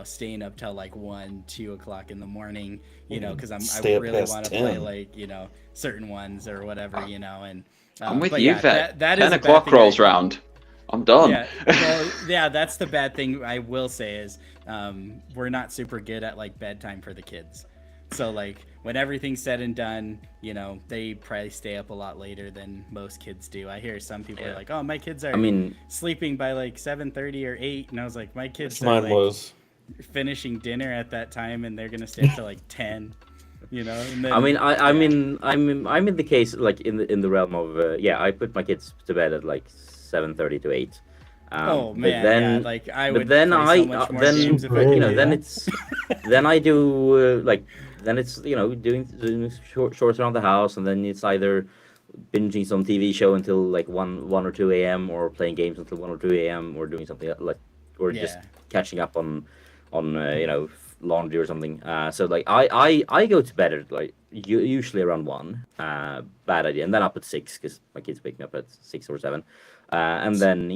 staying up till like 1-2 o'clock in the morning. Because I Stay up really past want to play 10. like certain ones or whatever. And I'm with but you, yeah, Vet. that is 10 a bad o'clock thing rolls round. I'm done. Yeah, well, yeah, that's the bad thing I will say is we're not super good at like bedtime for the kids. So like when everything's said and done, they probably stay up a lot later than most kids do. I hear some people are like, "Oh, my kids are sleeping by like 7:30 or 8," and I was like, "My kids are Mine like was. finishing dinner at that time, and they're gonna stay up till like 10." And then, I'm in the case like in the realm of I put my kids to bed at like 7:30 to 8. Oh but man, then, like I but would then play so much more games if I could. then it's then I do then it's doing shorts around the house, and then it's either binging some TV show until like 1 or 2 a.m. or playing games until 1 or 2 a.m. or doing something or just catching up on laundry or something. So like I go to bed at like usually around 1. Bad idea, and then up at 6 because my kids pick me up at 6 or 7. And then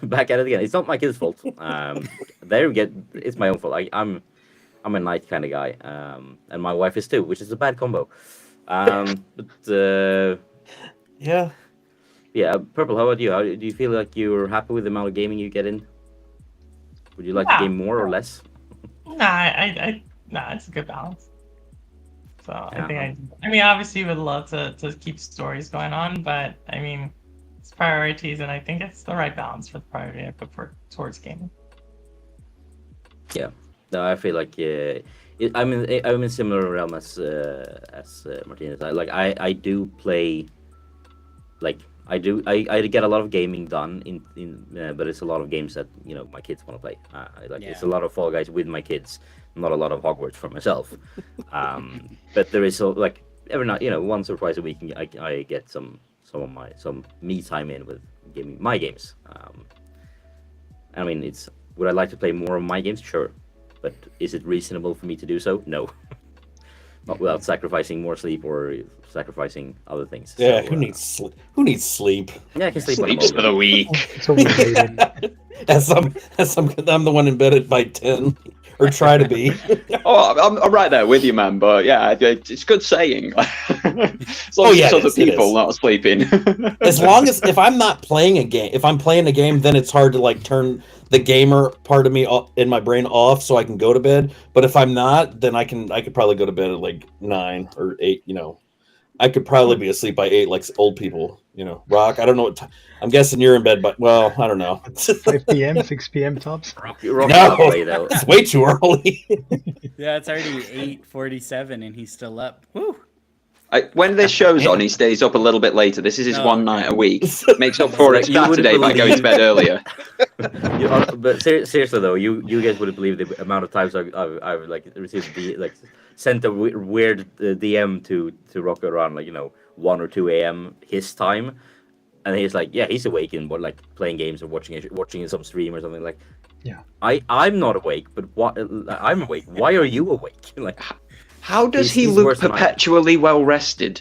back at it again. It's not my kids' fault. It's my own fault. I'm a night kind of guy, and my wife is too, which is a bad combo. But Yeah. Purple. How about you? Do you feel like you're happy with the amount of gaming you get in? Would you like to game more or less? Nah, it's a good balance. So I think I mean, obviously, would love to keep stories going on, but I mean, it's priorities, and I think it's the right balance for the priority I put towards gaming. Yeah, no, I feel like I'm in similar realm as Martinez. I do play, like I get a lot of gaming done but it's a lot of games that my kids want to play. It's a lot of Fall Guys with my kids, not a lot of Hogwarts for myself. But there is every night, once or twice a week, I get some me time in with gaming my games. I mean, would I like to play more of my games? Sure, but is it reasonable for me to do so? No. Not without sacrificing more sleep or sacrificing other things. Yeah, So, who needs sleep? Who needs sleep? Yeah, I can sleep Sleeps for the week. It's overrated. I'm the one in bed by 10, or try to be. I'm right there with you, man. But yeah, it's good saying. As long as it's other people not sleeping. As long as if I'm not playing a game, if I'm playing a game, then it's hard to like turn the gamer part of me in my brain off so I can go to bed. But if I'm not, then I could probably go to bed at like 9 or 8. I could probably be asleep by 8 like old people. Rokk. I don't know what I'm guessing you're in bed, but well, I don't know. 5 p.m., 6 p.m. tops. Rokk No, play, though. it's way too early. Yeah, it's already 8:47 and he's still up. Woo! When this show's on, he stays up a little bit later. This is his one night a week. Makes up for it You wouldn't Saturday by going to bed earlier. But seriously though, you guys wouldn't believe the amount of times I've like received sent a weird DM to Rokk around 1 or 2 a.m. his time, and he's like, yeah, he's awake and like playing games or watching some stream or something like. Yeah. I'm not awake, but I'm awake. Why are you awake? How does he he's look worse than I am. perpetually well rested,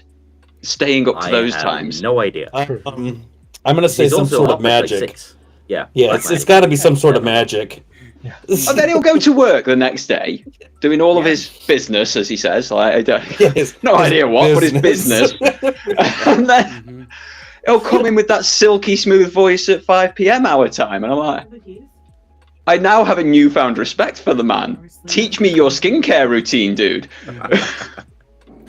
staying up to those times? No idea. I'm gonna say He's some also sort up of at, like, magic. 6. Yeah. Yeah, it's got to be some sort of magic. Yeah. And then he'll go to work the next day, doing all of his business, as he says. I don't, no idea what, but his business. And then he'll come in with that silky smooth voice at 5 p.m. our time, and I'm like, I now have a newfound respect for the man. Teach me your skincare routine, dude.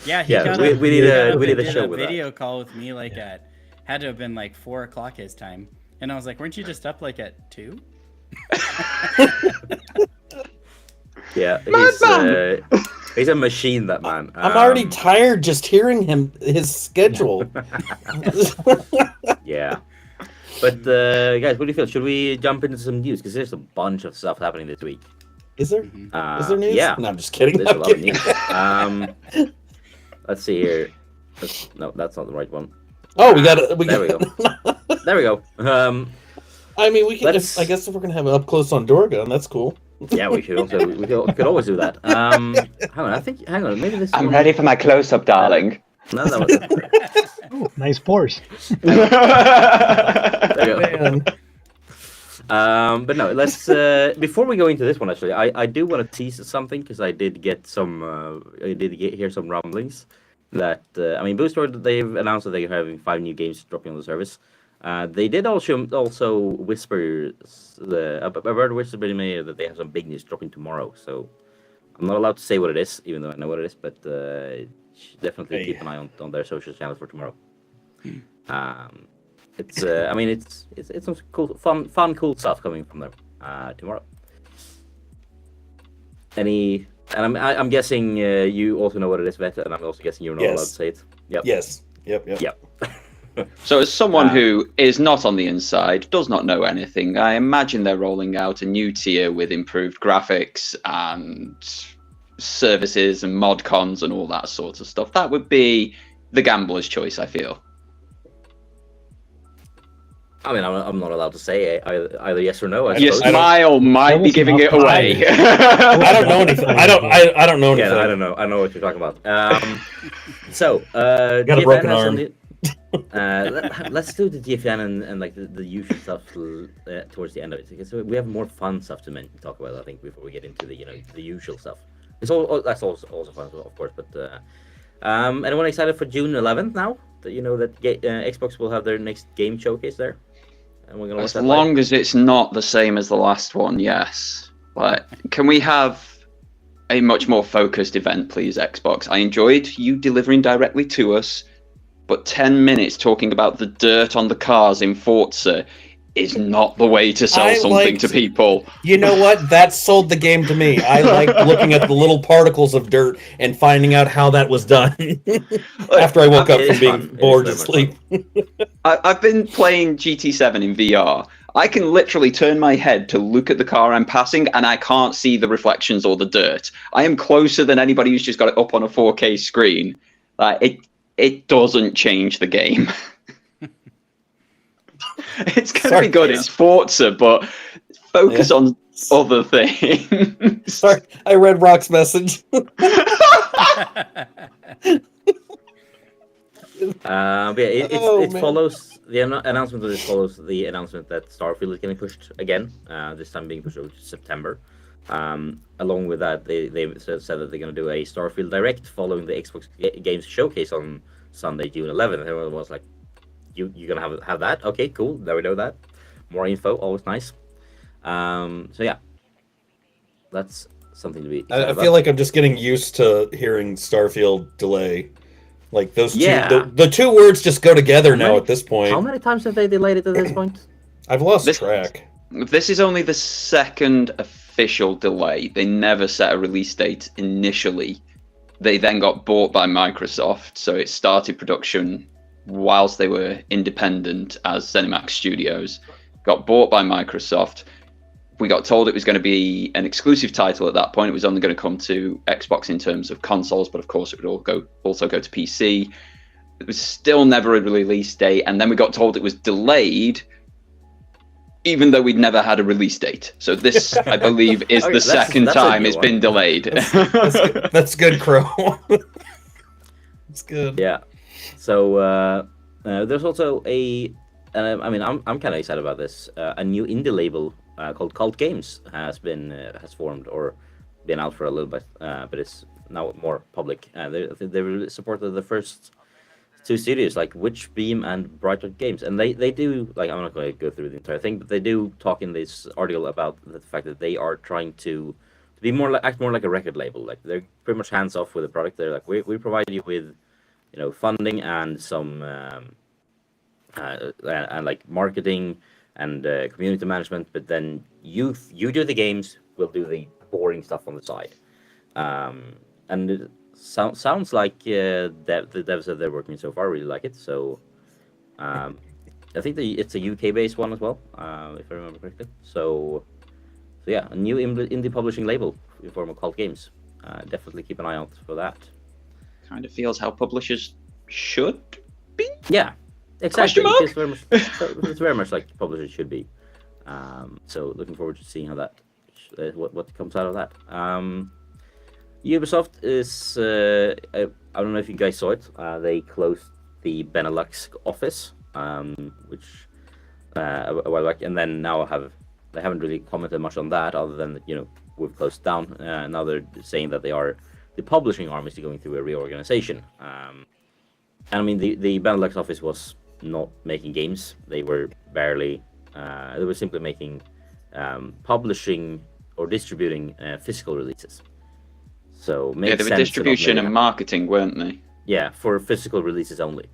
Yeah, we need a show a with video call with me had to have been like 4 o'clock his time, and I was like, weren't you just up like at 2? Yeah, He's a machine, that man. I'm already tired just hearing his schedule. Yeah. But guys, what do you feel? Should we jump into some news? Because there's a bunch of stuff happening this week. Is there? Is there news? Yeah. No, I'm just kidding. There's a lot of news. Let's see here. No, that's not the right one. Oh, we got. There we go. There we go. I mean, we can. I guess if we're gonna have it up close on Doragon, that's cool. Yeah, we should also. We could always do that. Hang on. Hang on. Maybe this. I'm ready for my close-up, darling. No, that was. Ooh, nice pores. There you go. But no, let's. Before we go into this one, actually, I do want to tease something because I did get some. Hear some rumblings that I mean, Booster, they've announced that they're having 5 new games dropping on the service. They did also whisper I've heard whisper in me that they have some big news dropping tomorrow. So I'm not allowed to say what it is, even though I know what it is. But definitely keep an eye on their social channels for tomorrow. It's I mean it's some cool, fun, cool stuff coming from them tomorrow. And I'm guessing you also know what it is, Veta, and I'm also guessing you're not allowed to say it. Yep. Yes. Yep. So as someone who is not on the inside, does not know anything, I imagine they're rolling out a new tier with improved graphics and services and mod cons and all that sort of stuff. That would be the gambler's choice, I feel. I mean, I'm not allowed to say either yes or no. Your smile might be giving it away. I don't know anything. I don't know anything. Yeah, I don't know. I know what you're talking about. So, got a broken arm. Let's do the GFN and like the usual stuff towards the end of it, because we have more fun stuff to talk about. I think before we get into the usual stuff. It's that's also fun, of course. But anyone excited for June 11th now? That that Xbox will have their next game showcase there. And we're gonna as long as it's not the same as the last one, yes. But can we have a much more focused event, please, Xbox? I enjoyed you delivering directly to us, but 10 minutes talking about the dirt on the cars in Forza is not the way to sell something to people. You know what? That sold the game to me. I like looking at the little particles of dirt and finding out how that was done after I woke up from being bored to sleep. I've been playing GT7 in VR. I can literally turn my head to look at the car I'm passing, and I can't see the reflections or the dirt. I am closer than anybody who's just got it up on a 4K screen. It doesn't change the game. It's going to be good. It's Forza, but focus on other things. Sorry, I read Rock's message. It follows the announcement of this follows the announcement that Starfield is getting pushed again. This time being pushed over to September. Along with that, they said that they're going to do a Starfield Direct following the Xbox Games Showcase on Sunday, June 11th. And everyone was like, "You're gonna have that? Okay, cool. Now we know that. More info, always nice." So yeah, that's something to be. I feel like I'm just getting used to hearing Starfield delay. Like those two, the two words just go together now at this point. How many times have they delayed it at this point? I've lost track. This is only the second official delay. They never set a release date initially. They then got bought by Microsoft, so it started production whilst they were independent as ZeniMax Studios. Got bought by Microsoft. We got told it was going to be an exclusive title at that point. It was only going to come to Xbox in terms of consoles, but of course it would also go to PC. It was still never a release date, and then we got told it was delayed, even though we'd never had a release date. So this, I believe, is the second time it's been delayed. That's good, Crow. That's good. Yeah. So there's also I mean, I'm kind of excited about this. A new indie label called Cult Games has formed or been out for a little bit, but it's now more public. They supported the first 2 studios like Witchbeam and Brightrock Games, and they do, like, I'm not going to go through the entire thing, but they do talk in this article about the fact that they are trying to be act more like a record label. Like, they're pretty much hands off with the product. They're like, we provide you with funding and some and like marketing and community management, but then you do the games, we'll do the boring stuff on the side. and it sounds like the devs that they're working so far really like it. So I think it's a UK-based one as well, if I remember correctly. So yeah, a new indie publishing label in form of Cult Games. Definitely keep an eye out for that. Kind of feels how publishers should be. Yeah, exactly. Question mark? It's very much like publishers should be. So looking forward to seeing how that what comes out of that. Ubisoft is I don't know if you guys saw it. They closed the Benelux office, which a while back, and then now they haven't really commented much on that, other than we've closed down. Now they're saying that the publishing arm is going through a reorganization. And I mean the Benelux office was not making games. They were barely. They were simply making publishing or distributing physical releases. So they were distribution and marketing, weren't they? Yeah, for physical releases only,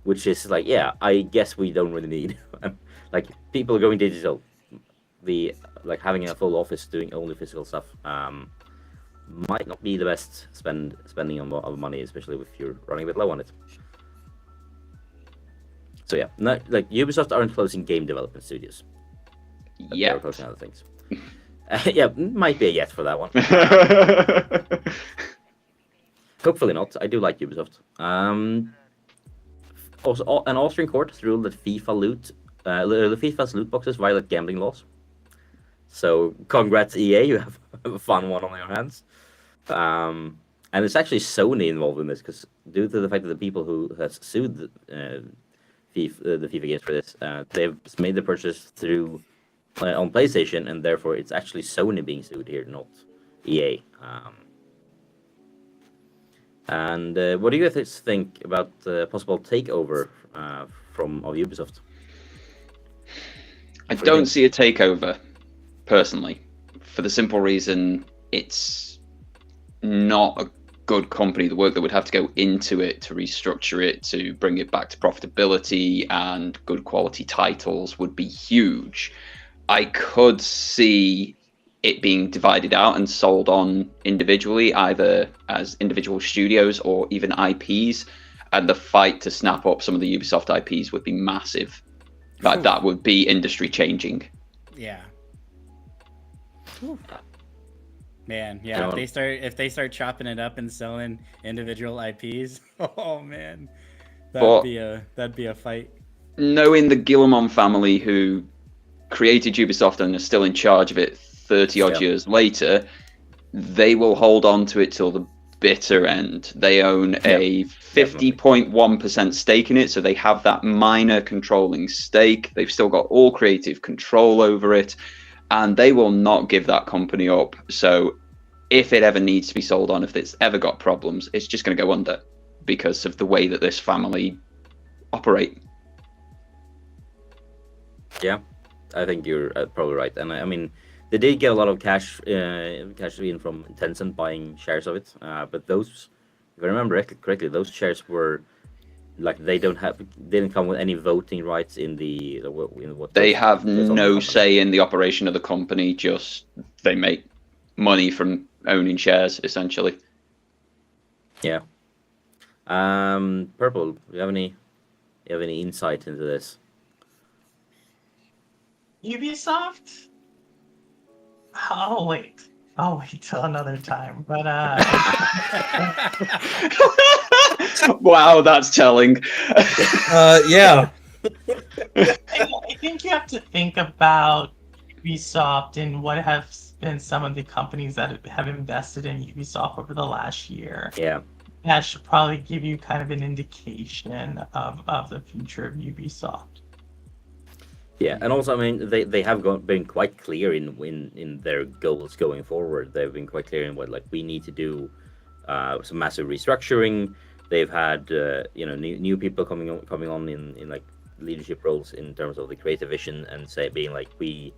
which is like, yeah, I guess we don't really need like people going digital. Having a full office doing only physical stuff might not be the best spending of money, especially if you're running a bit low on it. So yeah, Ubisoft aren't closing game development studios. Yeah, they're closing other things. Yeah, might be a yes for that one. Hopefully not. I do like Ubisoft. Also, an Austrian court ruled that FIFA's loot boxes violate gambling laws. So, congrats EA, you have a fun one on your hands. And it's actually Sony involved in this, because due to the fact that the people who has sued the FIFA games for this, they've made the purchase through on PlayStation, and therefore it's actually Sony being sued here, not EA. And what do you guys think about the possible takeover of Ubisoft? I don't see a takeover, personally, for the simple reason it's not a good company. The work that would have to go into it to restructure it, to bring it back to profitability and good quality titles would be huge. I could see it being divided out and sold on individually, either as individual studios or even IPs, and the fight to snap up some of the Ubisoft IPs would be massive. That would be industry changing. Yeah. Man, yeah. If they start chopping it up and selling individual IPs, oh man, that'd be a fight. Knowing the Guillemot family, who created Ubisoft and are still in charge of it 30 odd years later, they will hold on to it till the bitter end. They own a 50.1% stake in it, so they have that minor controlling stake. They've still got all creative control over it, and they will not give that company up. So if it ever needs to be sold on, if it's ever got problems, it's just going to go under because of the way that this family operate. Yeah, I think you're probably right. And I mean, they did get a lot of cash in from Tencent buying shares of it. But those, if I remember correctly, those shares were like didn't come with any voting rights in what they have no say in the operation of the company. Just they make money from owning shares, essentially. Yeah. Purple, do you have any insight into this? Ubisoft? I'll wait till another time. But wow, that's telling. Yeah. I think you have to think about Ubisoft and what have been some of the companies that have invested in Ubisoft over the last year. Yeah. That should probably give you kind of an indication of the future of Ubisoft. Yeah, and also, I mean, they have been quite clear in their goals going forward. They've been quite clear in what we need to do some massive restructuring. They've had new people coming on in like leadership roles in terms of the creative vision, and being like we're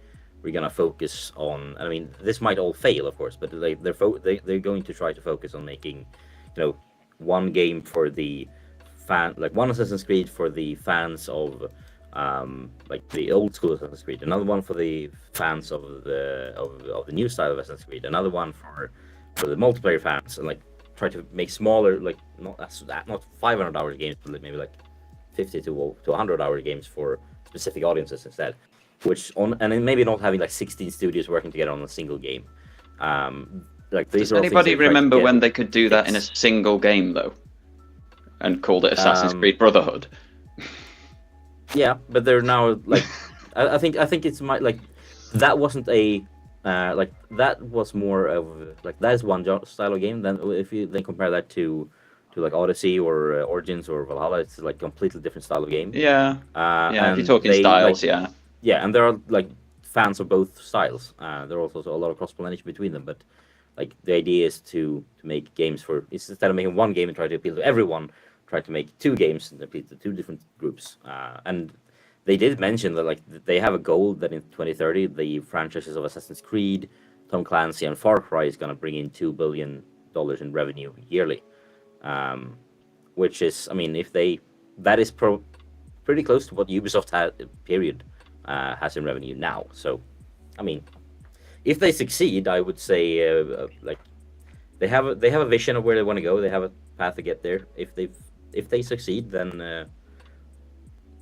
gonna focus on. I mean, this might all fail, of course, but they're going to try to focus on making one game for the fan, like one Assassin's Creed for the fans of like the old school Assassin's Creed, another one for the fans of the new style of Assassin's Creed, another one for the multiplayer fans, and like try to make smaller, like not 500-hour games, but maybe like 50 to 100-hour games for specific audiences instead. And then maybe not having like 16 studios working together on a single game. Like these Does are all things anybody they try to remember get when they could do that in a fixed. single game though, and called it Assassin's Creed Brotherhood? Yeah, but they're now like, I think it's like that wasn't a like that was more of like that is one style of game. Then if you then compare that to like Odyssey or Origins or Valhalla, it's like completely different style of game. Yeah. Yeah, if And you're talking they, styles, like, yeah. Yeah, and there are like fans of both styles. There are also a lot of cross-pollination between them, but like the idea is to make games instead of making one game and try to appeal to everyone, try to make two games and appeal to two different groups. And they did mention that like they have a goal that in 2030 the franchises of Assassin's Creed, Tom Clancy, and Far Cry is going to bring in $2 billion in revenue yearly, which is, I mean, that is pretty close to what Ubisoft has in revenue now. So, I mean, if they succeed, I would say like they have a vision of where they want to go. They have a path to get there. If they succeed, then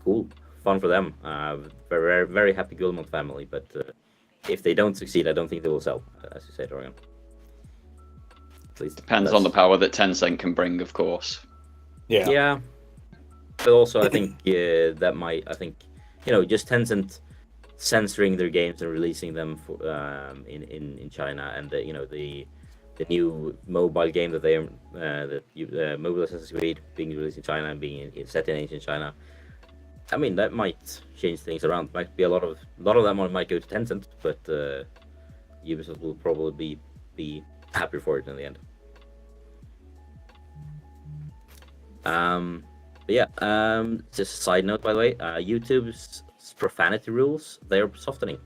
cool, fun for them. Very very happy Guillemot family. But if they don't succeed, I don't think they will sell, as you say, Doragon. At least Depends on the power that Tencent can bring, of course. Yeah. Yeah, but also I think that might, I think, just Tencent censoring their games and releasing them for, in China, and the new mobile game that they mobile Assassin's Creed being released in China and being set in ancient China. I mean, that might change things around. Might be a lot of that money might go to Tencent, but Ubisoft will probably be happier for it in the end. But yeah, just a side note, by the way, YouTube's profanity rules, they're softening.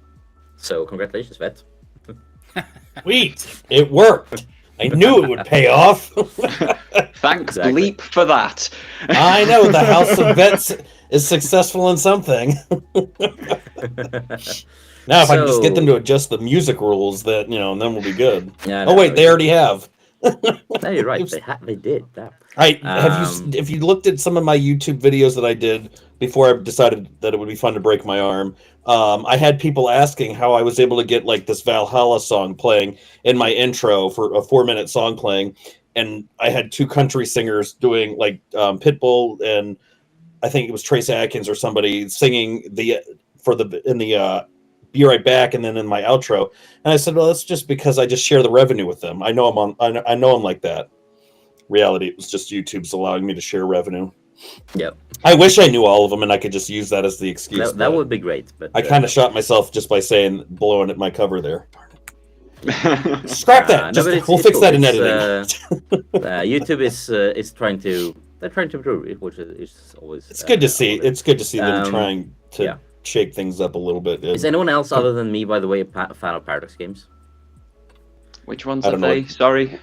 So congratulations, Vet. Sweet. It worked. I knew it would pay off. Thanks, Exactly. Bleep, for that. I know the House of Vets is successful in something. Now, if I can just get them to adjust the music rules, that and then we'll be good. Yeah, Oh wait, they already have. No, you're right. They did that. If you looked at some of my YouTube videos that I did before I decided that it would be fun to break my arm, I had people asking how I was able to get like this Valhalla song playing in my intro for a 4-minute song playing, and I had two country singers doing like Pitbull and I think it was Trace Atkins or somebody singing in the Be Right Back and then in my outro, and I said, well, that's just because I just share the revenue with them. I know I'm like that. Reality, it was just YouTube's allowing me to share revenue. Yep. I wish I knew all of them and I could just use that as the excuse. That would be great, but I kind of shot myself just by blowing at my cover there. Scrap that. We'll fix that in editing. YouTube is trying to improve it, which is always. It's good to see. It's good to see them trying to yeah. shake things up a little bit. Is anyone else other than me, by the way, a fan of Paradox games? Which ones I are don't know. they? Sorry.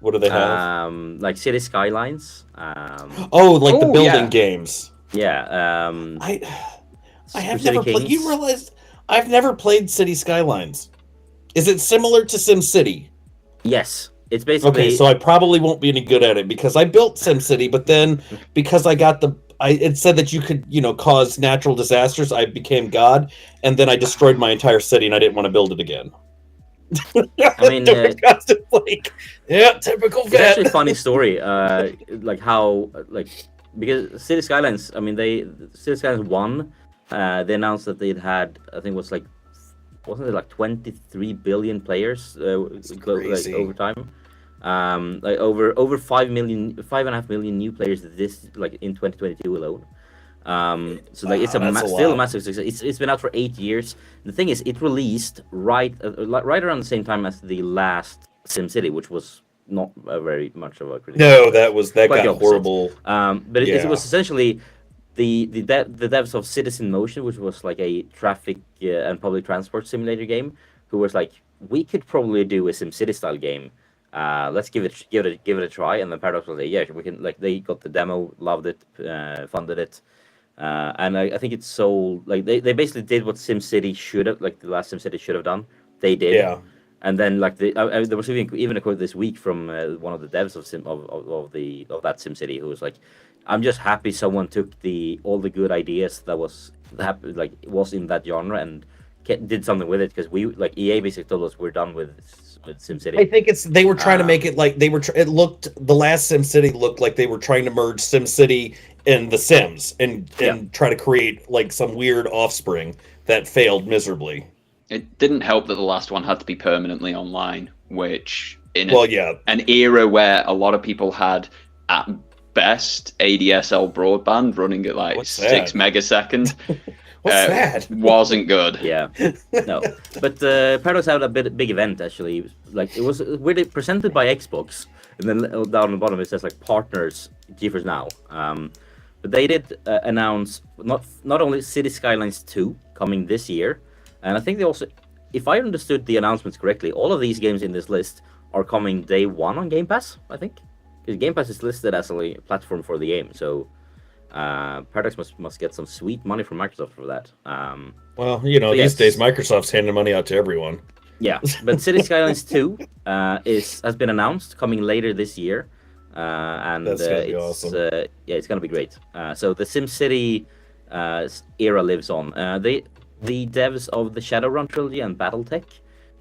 What do they have? Like City Skylines. The building games. Yeah. I have City never played. Kings. You realize I've never played City Skylines. Is it similar to SimCity? Yes, it's basically. Okay, so I probably won't be any good at it because I built SimCity, but then because I got it said that you could, cause natural disasters. I became God, and then I destroyed my entire city, and I didn't want to build it again. I mean, yeah, typical it's vet. actually a funny story. Like how, because City Skylines. I mean, City Skylines 1. They announced that they'd had, I think it was wasn't it like 23 billion players over time? Over 5.5 million new players in 2022 alone. So it's still a massive success. It's been out for 8 years. The thing is, it released right around the same time as the last SimCity, which was not very much of a critic. No, that Quite got horrible. But it was essentially the devs of Citizen Motion, which was like a traffic and public transport simulator game, who was like, we could probably do a SimCity style game. Let's give it a try. And then Paradox was like, yeah, we can. Like, they got the demo, loved it, funded it, and I think it's sold. Like they basically did what SimCity should have, like the last SimCity should have done. They did. Yeah. And then like there was even a quote this week from one of the devs of that SimCity who was like, "I'm just happy someone took all the good ideas that was in that genre and did something with it, because EA basically told us we're done with SimCity." I think they were trying to make it like the last SimCity looked like they were trying to merge SimCity and The Sims and try to create like some weird offspring that failed miserably. It didn't help that the last one had to be permanently online, which in an era where a lot of people had at best ADSL broadband running at like 6 megaseconds. What's that? Wasn't good. Yeah, no. But Paradox had a big event actually. Like, it was weirdly presented by Xbox, and then down the bottom it says like partners GeForce Now. But they did announce not only City Skylines 2 coming this year, and I think they also, if I understood the announcements correctly, all of these games in this list are coming day one on Game Pass. I think because Game Pass is listed as a platform for the game, so. Paradox must get some sweet money from Microsoft for that. Well, these days Microsoft's handing money out to everyone. Yeah, but City Skylines 2 has been announced coming later this year, and that's gonna be awesome. It's gonna be great. So the SimCity era lives on. The devs of the Shadowrun trilogy and BattleTech,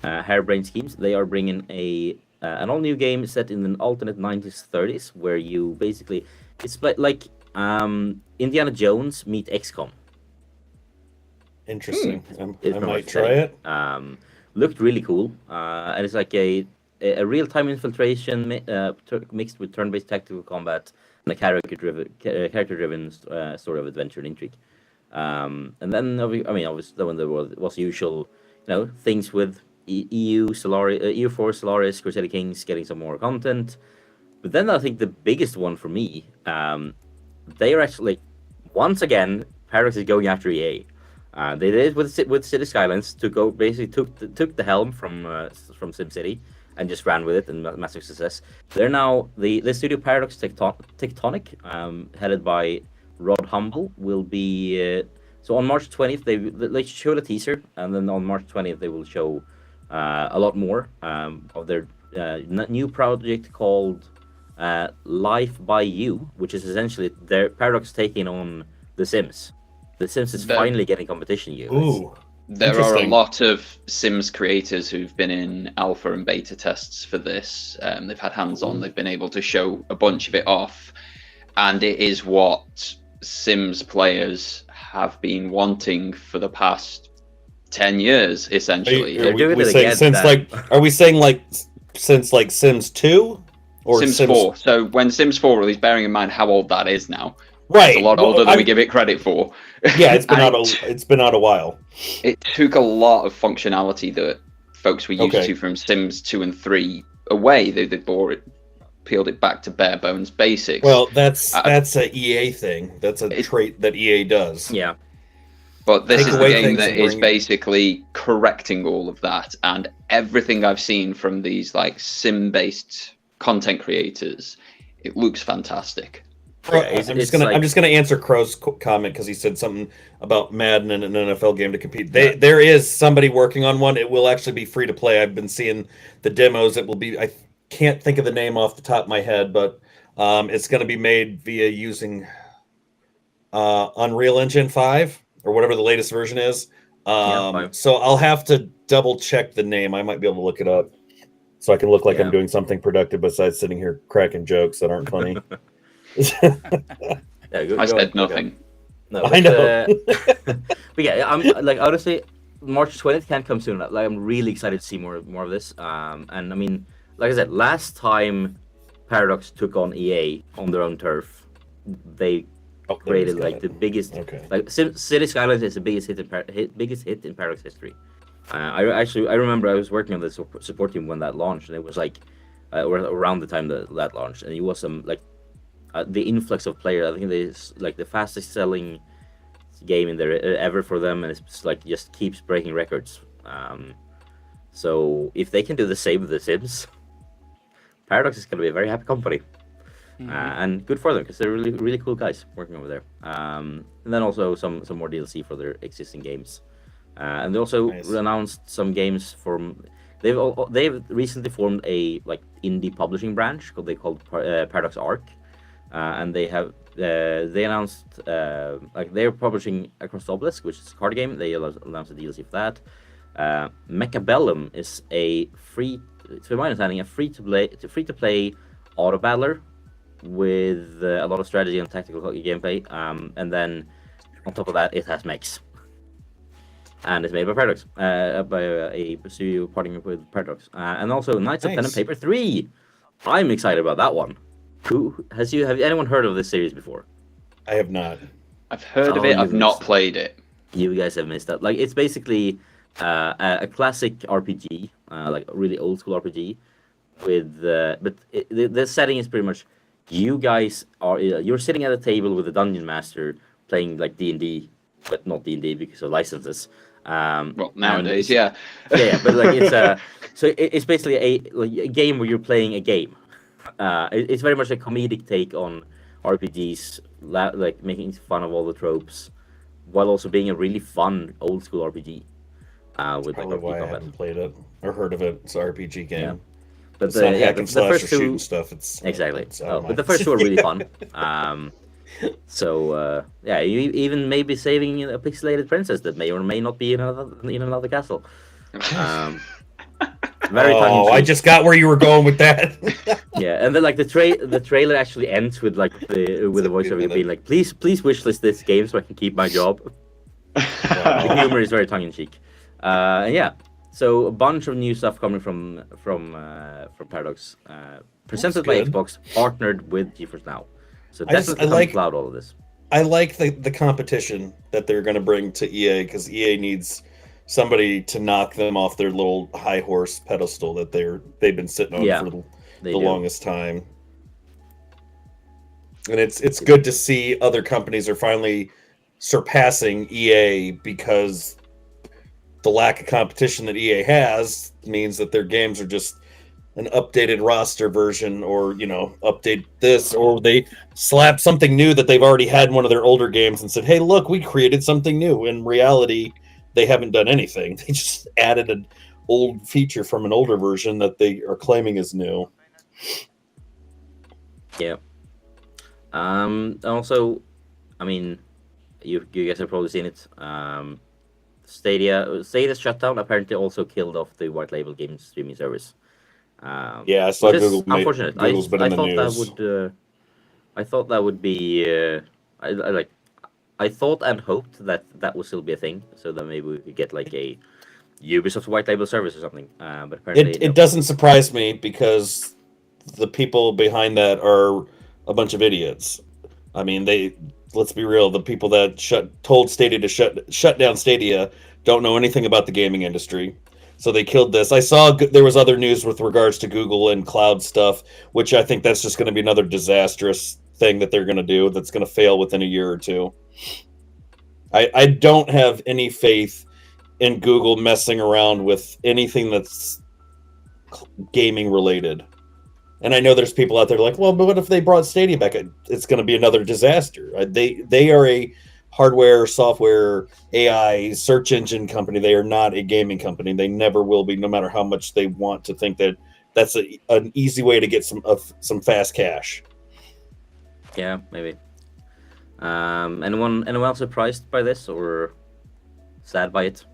Harebrained Schemes, they are bringing an all new game set in an alternate 90s 30s where you basically it's like Indiana Jones meet XCOM. Interesting. I might try it. Looked really cool, and it's like a real-time infiltration mixed with turn-based tactical combat and a character-driven story of adventure and intrigue. And then obviously when there was usual, things with EU4, Solaris, Crusader Kings getting some more content. But then I think the biggest one for me, they are actually, once again, Paradox is going after EA. They did with City Skylines took the helm from SimCity and just ran with it, and massive success. They're now the studio Paradox Tectonic, headed by Rod Humble, will be so on March 20th they showed a teaser, and then on March 20th they will show a lot more of their new project called Life by You, which is essentially their Paradox taking on The Sims. The Sims is finally getting competition. There are a lot of Sims creators who've been in alpha and beta tests for this. They've had hands-on. They've been able to show a bunch of it off, and it is what Sims players have been wanting for the past 10 years, essentially. Are we saying since Sims 2 or Sims 4? So when Sims 4 released, bearing in mind how old that is now, right? It's a lot older than we give it credit for. Yeah, it's been out a while. It took a lot of functionality that folks were used to from Sims 2 and 3 away. They peeled it back to bare bones basics. Well, that's a EA thing. That's a trait that EA does. Yeah. But this is the game that is basically correcting all of that, and everything I've seen from these sim-based content creators, it looks fantastic. Yeah, I'm just gonna answer Crow's comment because he said something about Madden and an NFL game to compete. There is somebody working on one. It will actually be free to play. I've been seeing the demos. It will be. I can't think of the name off the top of my head, but it's going to be made via using Unreal Engine 5 or whatever the latest version is. So I'll have to double check the name. I might be able to look it up so I can look like I'm doing something productive besides sitting here cracking jokes that aren't funny. I said nothing. No, but, I know. But yeah, I'm honestly, March 20th can't come soon. I'm really excited to see more of this. And I mean, like I said, last time Paradox took on EA on their own turf, they created the biggest. City Skylines is the biggest hit in Paradox history. I remember I was working on the support team when that launched, and it was around the time that launched, and it was the influx of players. I think it's the fastest selling game in there ever for them, and it's just keeps breaking records. So if they can do the same with The Sims, Paradox is going to be a very happy company. And good for them because they're really, really cool guys working over there. And then also some more DLC for their existing games. And they also announced some games from they've recently formed a like indie publishing branch called Paradox Arc, and they announced like they're publishing Across the Obelisk, which is a card game. They announced a DLC for that. Mechabellum is a to my understanding, a free to play auto battler with a lot of strategy and tactical gameplay. And then on top of that, it has mechs. And it's made by Paradox, by a studio partnering with Paradox. And also Knights of Pen and Paper 3. I'm excited about that one. Have anyone heard of this series before? I have not. I've heard of it. I've not played it. You guys have missed out. Like, it's basically a classic RPG, like a really old school RPG, with but the setting is pretty much you're sitting at a table with a dungeon master playing like D&D, but not D&D because of licenses. Well, nowadays, yeah. But like it's basically a game where you're playing a game. It's very much a comedic take on RPGs, like making fun of all the tropes, while also being a really fun old school RPG. With probably like why I combat. haven't played it or heard of it. It's an RPG game. Yeah. But It's not hack and the slash first or two shooting stuff. It's exactly. it's out of But the my- first two are really fun. So you even maybe saving a pixelated princess that may or may not be in another castle. Very tongue-in-cheek. I just got where you were going with that. Yeah, and then like the trailer actually ends with like the voiceover being like, please wishlist this game so I can keep my job. The humor is very tongue in cheek. And yeah, so a bunch of new stuff coming from Paradox, presented by good. Xbox, partnered with GeForce Now. So I definitely like- cloud all of this. I like the competition that they're going to bring to EA because EA needs somebody to knock them off their little high horse pedestal that they've been sitting on Yeah, for They the do. longest time. And it's good to see other companies are finally surpassing EA because the lack of competition that EA has means that their games are just an updated roster version, or update this, or they slap something new that they've already had in one of their older games and said, hey, look, we created something new. In reality, they haven't done anything. They just added an old feature from an older version that they are claiming is new. Yeah. Also, I mean, you guys have probably seen it. Stadia's shutdown apparently also killed off the white label game streaming service. Yeah, I saw Which is Google. unfortunate. Google's been in the news. I thought that would be. I thought and hoped that would still be a thing, so that maybe we could get like a Ubisoft white label service or something. But apparently, It doesn't surprise me because the people behind that are a bunch of idiots. I mean, let's be real. The people that told Stadia to shut down Stadia don't know anything about the gaming industry. So they killed this. I saw there was other news with regards to Google and cloud stuff, which I think that's just going to be another disastrous thing that they're going to do that's going to fail within a year or two. I don't have any faith in Google messing around with anything that's gaming related. And I know there's people out there like, well, but what if they brought Stadia back? It's going to be another disaster. They are a hardware, software, AI, search engine company. They are not a gaming company. They never will be, no matter how much they want to think that that's an easy way to get some fast cash. Yeah, maybe. Anyone else surprised by this or sad by it?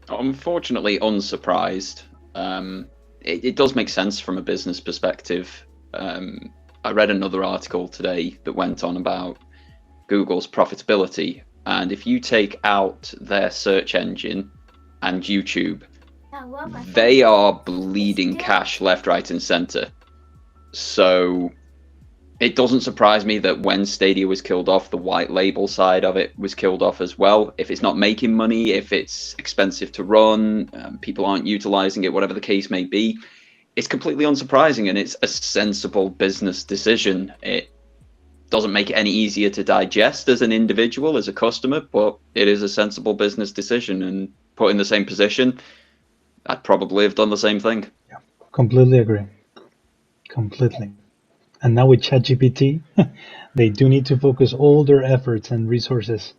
Unfortunately, unsurprised. It does make sense from a business perspective. I read another article today that went on about Google's profitability, and if you take out their search engine and YouTube, they are bleeding cash left, right, and center. So it doesn't surprise me that when Stadia was killed off, the white label side of it was killed off as well. If it's not making money, if it's expensive to run, people aren't utilizing it, whatever the case may be, it's completely unsurprising, and it's a sensible business decision. It doesn't make it any easier to digest as an individual, as a customer, but it is a sensible business decision, and put in the same position, I'd probably have done the same thing. Yeah, completely agree. Completely. And now with ChatGPT, they do need to focus all their efforts and resources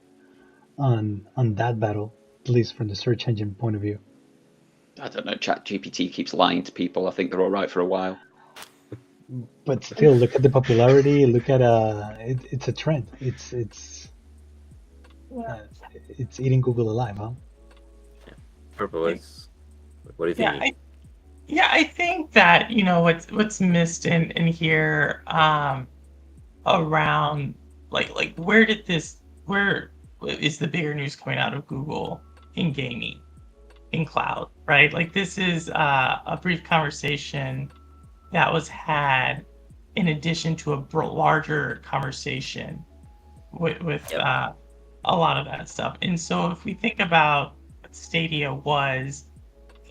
on that battle, at least from the search engine point of view. I don't know. ChatGPT keeps lying to people. I think they're all right for a while. But still, look at the popularity. Look at it's a trend. It's eating Google alive, huh? Purple is. What do you think? I think that what's missed in here around like where is the bigger news coming out of Google in gaming, in cloud, right? Like this is a brief conversation that was had in addition to a larger conversation with a lot of that stuff. And so if we think about what Stadia was,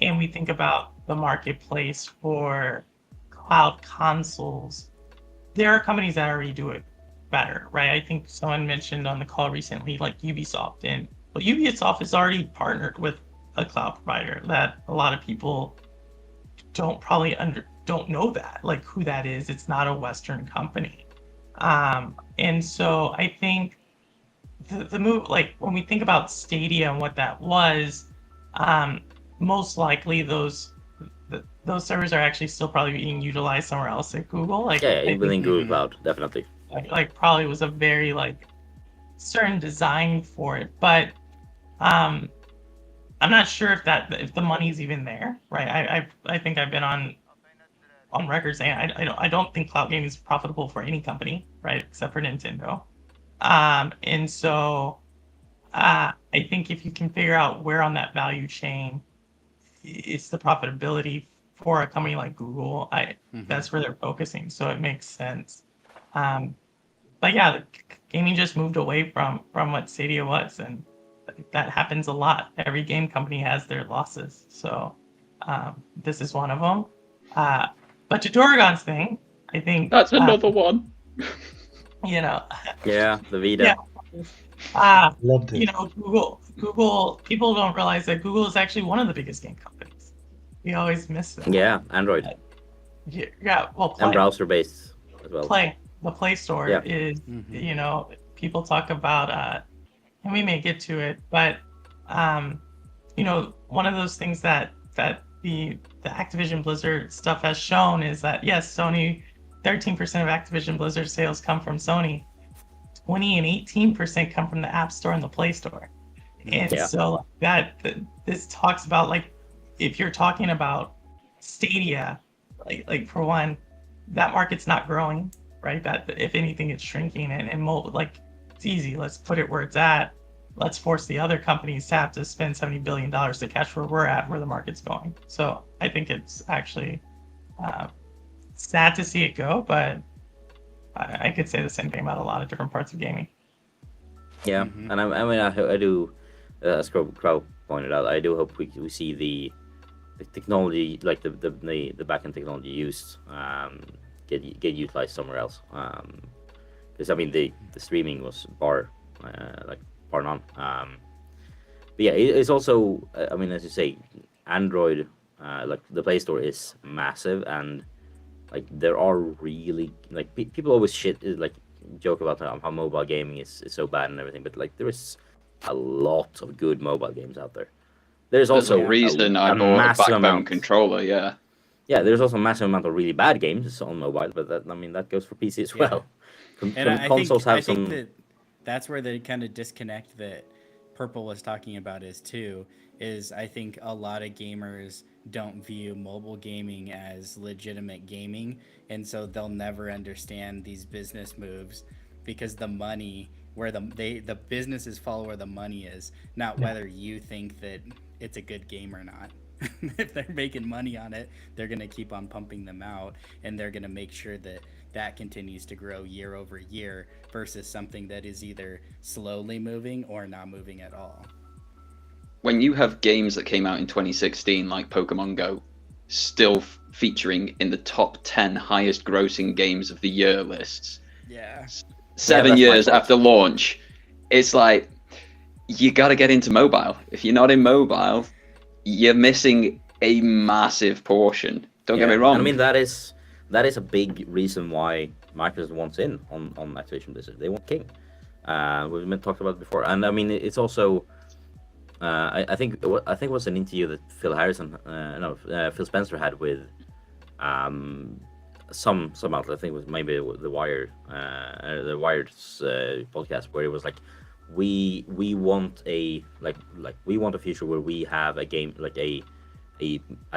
and we think about the marketplace for cloud consoles, there are companies that already do it better, right? I think someone mentioned on the call recently, like Ubisoft, and Ubisoft is already partnered with a cloud provider that a lot of people don't know that, like who that is. It's not a Western company, and so I think the move, like when we think about Stadia and what that was, most likely those servers are actually still probably being utilized somewhere else at Google. Like Within Google Cloud, definitely. Like probably was a very like certain design for it, but I'm not sure if the money's even there, right? I think I've been on record saying I don't think cloud gaming is profitable for any company, right, except for Nintendo. And so I think if you can figure out where on that value chain it's the profitability for a company like Google, that's where they're focusing. So it makes sense. But yeah, gaming just moved away from what Stadia was, and that happens a lot. Every game company has their losses, so this is one of them. But to Doragon's thing, I think that's another one. Yeah, the Vita. Yeah. Loved it. Google. People don't realize that Google is actually one of the biggest game companies. We always miss that. Yeah, Android. Yeah, well, and browser based as well. The Play Store is, people talk about, and we may get to it, but one of those things that the Activision Blizzard stuff has shown is that yes, Sony, 13% of Activision Blizzard sales come from Sony, 20 and 18% come from the App Store and the Play Store. And so this talks about, like, if you're talking about Stadia, like for one, that market's not growing, right? That if anything, it's shrinking, and mobile, like, it's easy. Let's put it where it's at. Let's force the other companies to have to spend $70 billion to catch where we're at, where the market's going. So I think it's actually sad to see it go, but I could say the same thing about a lot of different parts of gaming. Yeah, and I do, as Crow pointed out, I do hope we see the technology, like the backend technology used, get utilized somewhere else. Because I mean the streaming was bar none. But yeah, it's also, I mean, as you say, Android, like the Play Store is massive, and like there are really, like, people always joke about how mobile gaming is so bad and everything, but like there is a lot of good mobile games out there. There's also a reason I bought a Backbone controller. Yeah, there's also a massive amount of really bad games on mobile, but that goes for PC as well. Consoles have some. I think that's where the kind of disconnect that Purple was talking about is I think a lot of gamers don't view mobile gaming as legitimate gaming, and so they'll never understand these business moves, because the money, where the businesses follow where the money is, not whether you think that it's a good game or not. If they're making money on it, they're going to keep on pumping them out, and they're going to make sure that continues to grow year over year, versus something that is either slowly moving or not moving at all. When you have games that came out in 2016, like Pokemon Go, still featuring in the top 10 highest grossing games of the year lists, 7 years after launch, it's like, you got to get into mobile. If you're not in mobile, you're missing a massive portion. Don't get me wrong. I mean, that is a big reason why Microsoft wants in on Activision Blizzard. They want King. We've talked about it before, and I mean, it's also, I think it was an interview that Phil Spencer had with some outlet. I think it was maybe the Wired's podcast, where it was like, we want a we want a future where we have a game, like a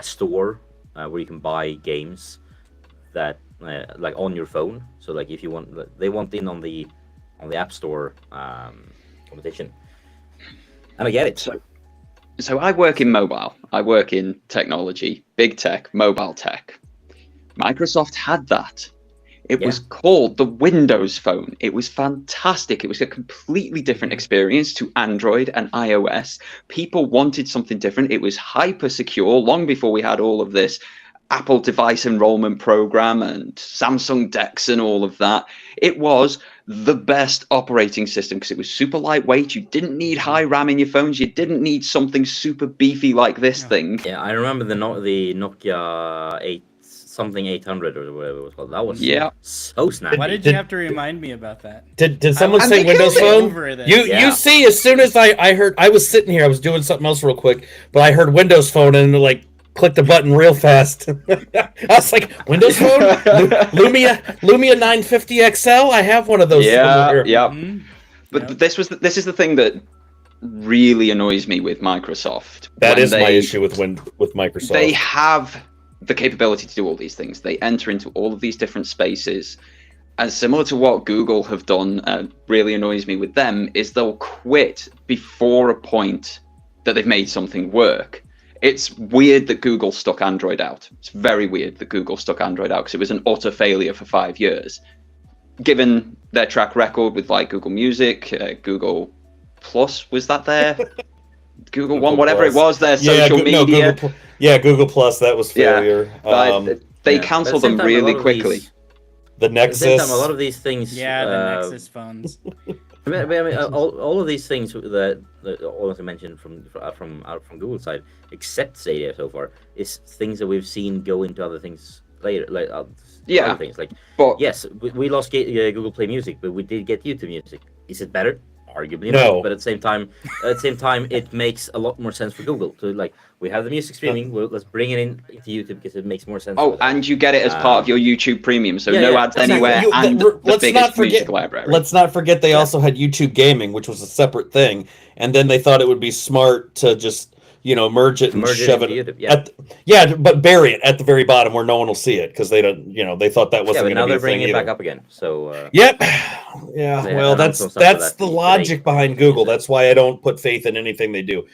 store where you can buy games that like on your phone. So like if you want, they want in on the App Store competition, and I get it. So I work in mobile. I work in technology, big tech, mobile tech. Microsoft had that. It was called the Windows Phone. It was fantastic. It was a completely different experience to Android and iOS. People wanted something different. It was hyper secure long before we had all of this Apple device enrollment program and Samsung DeX and all of that. It was the best operating system because it was super lightweight. You didn't need high RAM in your phones. You didn't need something super beefy like this thing. Yeah, I remember the Nokia 800 or whatever it was called. That was so snappy. Why did you have to remind me about that? Did someone say Windows Phone? You see, as soon as I heard, I was sitting here, I was doing something else real quick, but I heard Windows Phone and like clicked the button real fast. I was like, Windows Phone? Lumia 950 XL? I have one of those. Yeah. Mm-hmm. But this is the thing that really annoys me with Microsoft. That is my issue with Microsoft. They have the capability to do all these things. They enter into all of these different spaces. And similar to what Google have done, really annoys me with them, is they'll quit before a point that they've made something work. It's weird that Google stuck Android out. It's very weird that Google stuck Android out because it was an utter failure for 5 years. Given their track record with like Google Music, Google Plus, was that there? Google One, whatever Plus. It was, their social media. Google Plus, that was failure. They cancelled them really quickly. The At the same Nexus. time, a lot of these things. The Nexus phones. I mean, all of these things that all of I mentioned from Google's side, except Stadia so far, is things that we've seen go into other things later, like other things. Like, but yes, we lost Google Play Music, but we did get YouTube Music. Is it better? Arguably No. not. But at the same time, it makes a lot more sense for Google to like, we have the music streaming. Let's bring it into YouTube because it makes more sense. Oh, and you get it as part of your YouTube Premium, so no ads anywhere, and the biggest music library. Let's not forget they also had YouTube Gaming, which was a separate thing, and then they thought it would be smart to just merge it and shove it. YouTube, but bury it at the very bottom where no one will see it because they don't. They thought that wasn't going to be a thing. Now they're bringing it either. back up again. So. Yep. Yeah. Well, that's the logic behind Google. That's why I don't put faith in anything they do.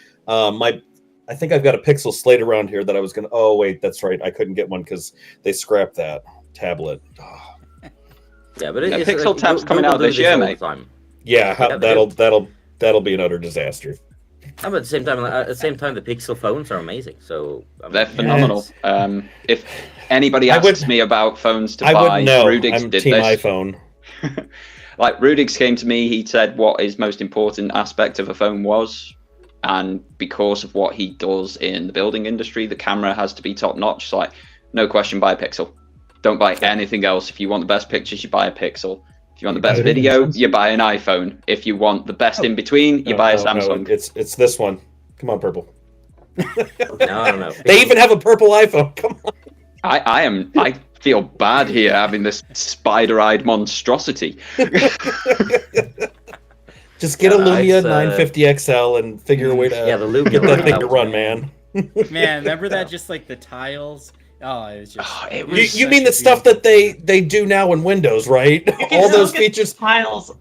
I think I've got a Pixel Slate around here that I was gonna. Oh wait, that's right. I couldn't get one because they scrapped that tablet. Oh. Yeah, but Pixel Tab's coming out this year, mate. Yeah, that'll be an utter disaster. But at the same time, the Pixel phones are amazing. So they're phenomenal. If anybody asks me about phones to buy, Rudigs I'm did team this. iPhone. Like Rudigs came to me, he said what his most important aspect of a phone was, and because of what he does in the building industry, the camera has to be top notch. So like, no question, buy a Pixel. Don't buy anything else. If you want the best pictures, you buy a Pixel. If you want the best video, you buy an iPhone. If you want the best in between, you buy a Samsung. No, it's this one. Come on, purple. No. They even have a purple iPhone. Come on. I feel bad here having this spider-eyed monstrosity. Just get a Lumia 950 XL and figure a way to get that thing to run, man. Man, remember that? Just like the tiles. Oh, it was just. You mean the stuff that they do now in Windows, right? All those features. Tiles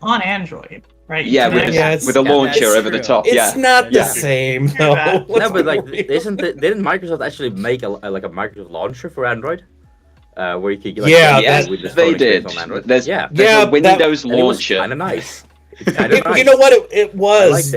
on Android, right? Yeah, with a launcher over the top. It's not the same, though. No, but like, didn't Microsoft actually make a Microsoft launcher for Android? Where you could they did. There's a Windows launcher. Kind of nice. You know what it was,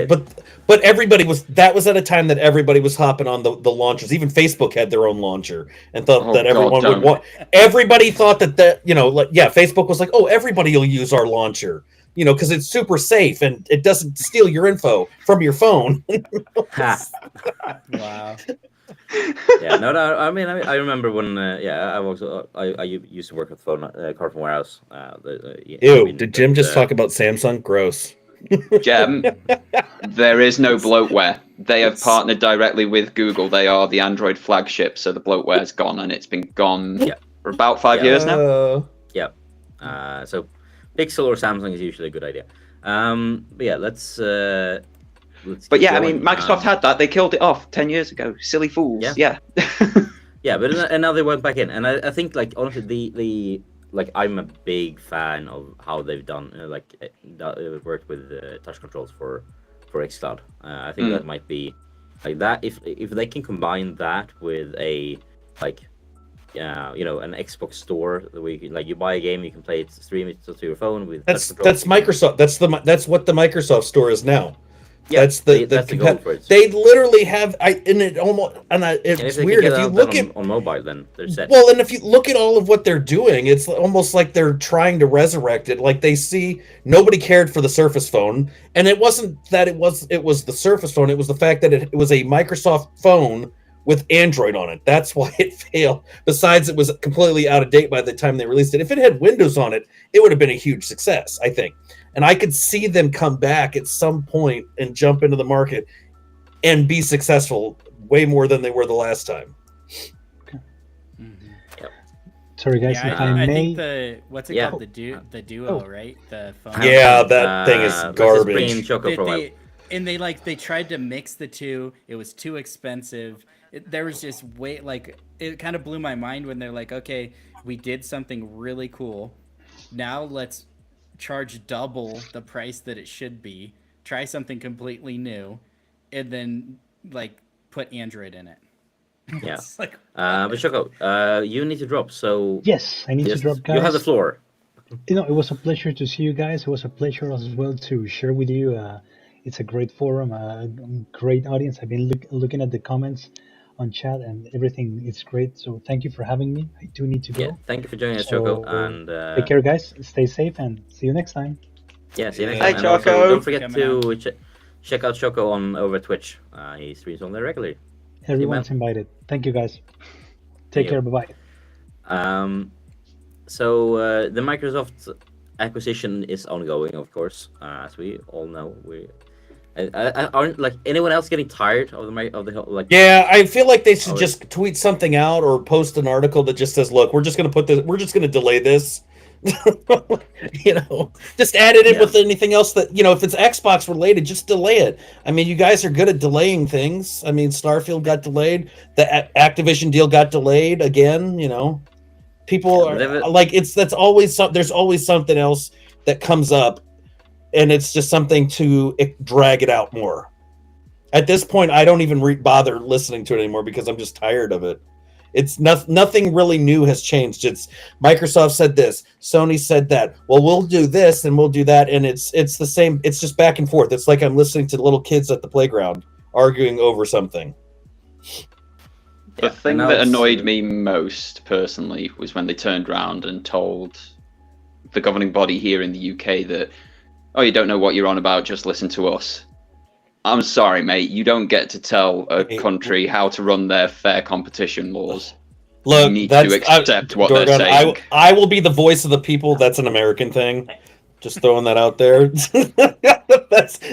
but everybody was. That was at a time that everybody was hopping on the launchers. Even Facebook had their own launcher and thought that everyone would want. Everybody thought that Facebook was like, oh, everybody will use our launcher, because it's super safe and it doesn't steal your info from your phone. Wow. Yeah, no. I mean, I remember when. I used to work at Carphone Warehouse. Ew! Did Jim just talk about Samsung? Gross. Gem, there is no bloatware. They have partnered directly with Google. They are the Android flagship, so the bloatware's gone, and it's been gone for about 5 years now. Yeah. So Pixel or Samsung is usually a good idea. But yeah, let's. But yeah, I mean, Microsoft had that. They killed it off 10 years ago. Silly fools. Yeah. Yeah, but now they went back in, and I think like honestly the like I'm a big fan of how they've done worked with touch controls for xCloud. I think that might be like that if they can combine that with a like an Xbox store where you can, like, you buy a game, you can play it, stream it to your phone with that's Microsoft. That's what the Microsoft store is now. Yeah, that's the goal for it. They literally have it's weird if you look at on mobile, then they're set. Well, and if you look at all of what they're doing, it's almost like they're trying to resurrect it. Like they see nobody cared for the Surface phone, and it wasn't that it was the Surface phone. It was the fact that it was a Microsoft phone with Android on it. That's why it failed. Besides, it was completely out of date by the time they released it. If it had Windows on it, it would have been a huge success, I think. And I could see them come back at some point and jump into the market and be successful way more than they were the last time. Okay. Yep. Sorry, guys. Yeah, if I may. Think what's it called? The Duo, right? The phone. Yeah, that thing is garbage. They tried to mix the two. It was too expensive. There was just it kind of blew my mind when they're like, okay, we did something really cool. Now let's charge double the price that it should be, try something completely new, and then put Android in it. Yeah. But Choco, you need to drop, so yes, I need to drop, guys. You have the floor. It was a pleasure to see you guys. It was a pleasure as well to share with you. It's a great forum, a great audience. I've been looking at the comments on chat, and everything is great. So thank you for having me. I do need to go. Yeah, thank you for joining us, Choco. And take care, guys. Stay safe, and see you next time. Yeah, see you next time. Hi, Choco. Also, don't forget to check out Choco over Twitch. He streams on there regularly. Everyone's invited. Thank you, guys. Take care. Bye bye. So the Microsoft acquisition is ongoing, of course, as we all know. Aren't anyone else getting tired of the Yeah, I feel like they should just tweet something out or post an article that just says, "Look, we're just going to delay this." Just add it in with anything else that if it's Xbox related, just delay it. I mean, you guys are good at delaying things. I mean, Starfield got delayed. The Activision deal got delayed again. People are there's always something else that comes up. And it's just something to drag it out more. At this point, I don't even bother listening to it anymore because I'm just tired of it. It's nothing really new has changed. It's Microsoft said this, Sony said that. Well, we'll do this and we'll do that, and it's the same. It's just back and forth. It's like I'm listening to little kids at the playground arguing over something. The thing that annoyed me most personally was when they turned around and told the governing body here in the UK that, oh, you don't know what you're on about, just listen to us. I'm sorry, mate. You don't get to tell a country how to run their fair competition laws. Look, you need to accept what Doragon, they're saying. I will be the voice of the people. That's an American thing. Just throwing that out there.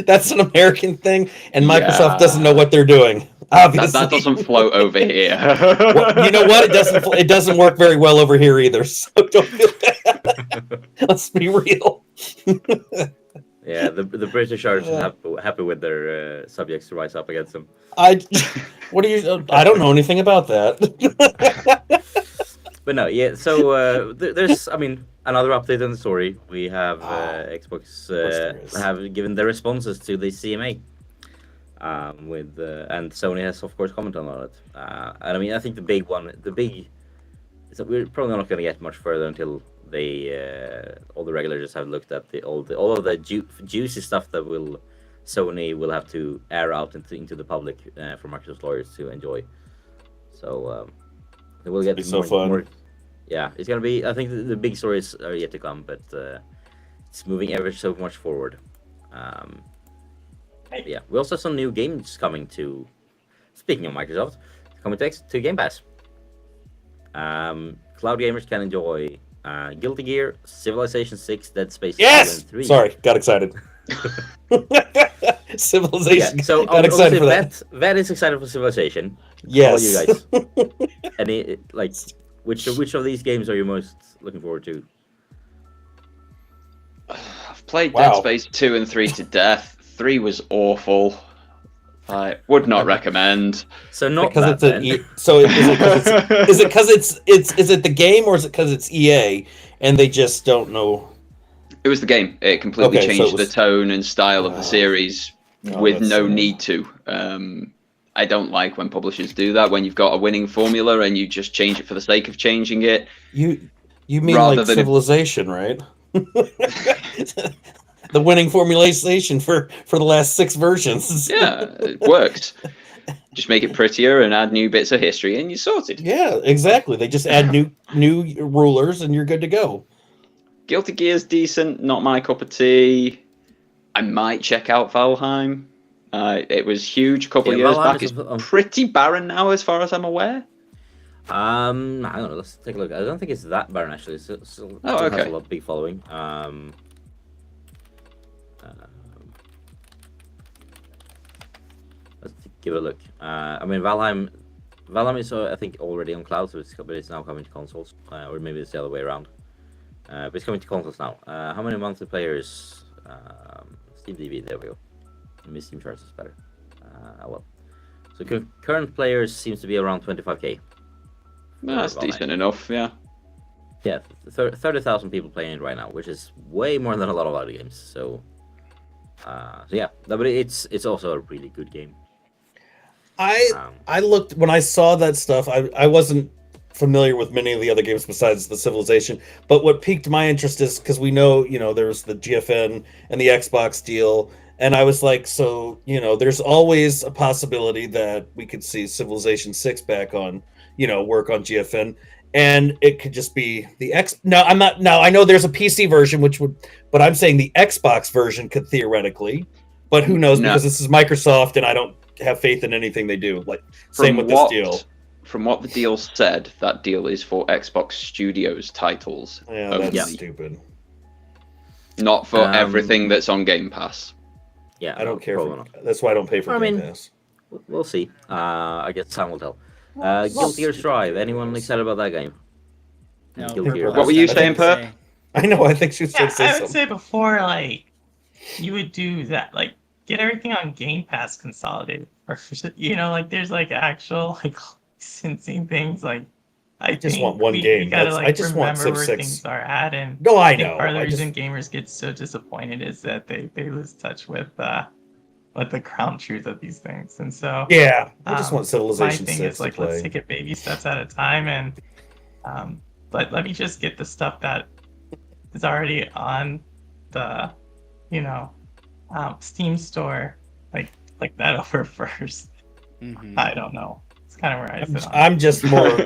that's an American thing, and Microsoft doesn't know what they're doing. Obviously, that doesn't float over here. Well, you know what? It doesn't work very well over here either. So don't feel bad. Let's be real. Yeah, the British are happy with their subjects to rise up against them. I don't know anything about that. But no, yeah. So there's, another update on the story. We have Xbox have given their responses to the CMA. And Sony has of course commented on it. And I think the big one, is that we're probably not going to get much further until all the regulators have looked at all of the juicy stuff that Sony will have to air out into the public for Microsoft lawyers to enjoy. So we'll get so fun. More. Yeah, it's gonna be. I think the big stories are yet to come, but it's moving ever so much forward. Yeah, we also have some new games coming to. Speaking of Microsoft, coming to Game Pass. Cloud gamers can enjoy Guilty Gear, Civilization 6, Dead Space 2 and 3. Sorry, got excited. Civilization. Yeah. So got excited obviously, for that. Vet is excited for Civilization. Yes. How about you guys? Any like, which of these games are you most looking forward to? I've played Wow. Dead Space 2 and 3 to death. 3 was awful. I would not recommend. So not because that it's then. so is it because is it the game or is it because it's EA and they just don't know? It was the game. It completely Okay, so changed it was- the tone and style of the series Oh, with that's no sad. need to. I don't like when publishers do that, when you've got a winning formula and you just change it for the sake of changing it. You mean Rather like than- Civilization, right? The winning formulation for the last 6 versions. Yeah, it works. Just make it prettier and add new bits of history and you're sorted. Yeah, exactly. They just add new rulers and you're good to go. Guilty Gear's decent, not my cup of tea. I might check out Valheim. It was huge a couple of Yeah, years Valheim back. is It's pretty barren now, as far as I'm aware. I don't know. Let's take a look. I don't think it's that barren actually. It still Oh, has okay. a lot of big following. Let's give it a look. I mean, Valheim is I think already on cloud, so but it's now coming to consoles, or maybe it's the other way around. But it's coming to consoles now. How many monthly players? Steam TV. There we go. Maybe Steam charts is better. Well, so current players seems to be around 25k. That's Valheim. decent enough, yeah. Yeah, 30,000 people playing it right now, which is way more than a lot of other games. So yeah, no, but it's also a really good game. I looked when I saw that stuff. I wasn't familiar with many of the other games besides the Civilization, but what piqued my interest is because we know there was the GFN and the Xbox deal, and I was like, so there's always a possibility that we could see Civilization 6 back on work on GFN, and it could just be the X. No, I'm not. Now I know there's a PC version but I'm saying the Xbox version could theoretically, but who knows? No. Because this is Microsoft, and I don't have faith in anything they do. Like same with this deal. From what the deal said, that deal is for Xbox Studios titles Yeah, only, that's stupid. not for everything that's on Game Pass. Yeah, I don't care. probably not. That's why I don't pay for I Game mean- Pass. We'll see. I guess time will tell. Guilty Gear Strive. Anyone excited about that game? No. Guilty Gear What were you Strive. saying, Perp? I know. I think she was Yeah, going to say I would something. say before, like, you would do that, like, get everything on Game Pass consolidated, or like, there's like actual like licensing things. Like, I just think want one we game. gotta That's- like I just want remember Civ where 6. things are at, and No, I think know. part of the I just, reason gamers get so disappointed is that they lose touch with the ground truth of these things, and so yeah, I just want my Civilization thing 6 is to like, play. let's take it baby steps at a time, and let me just get the stuff that is already on the Steam store, like that over first. Mhm. I don't know. It's kind of where I sit on it. I'm just more.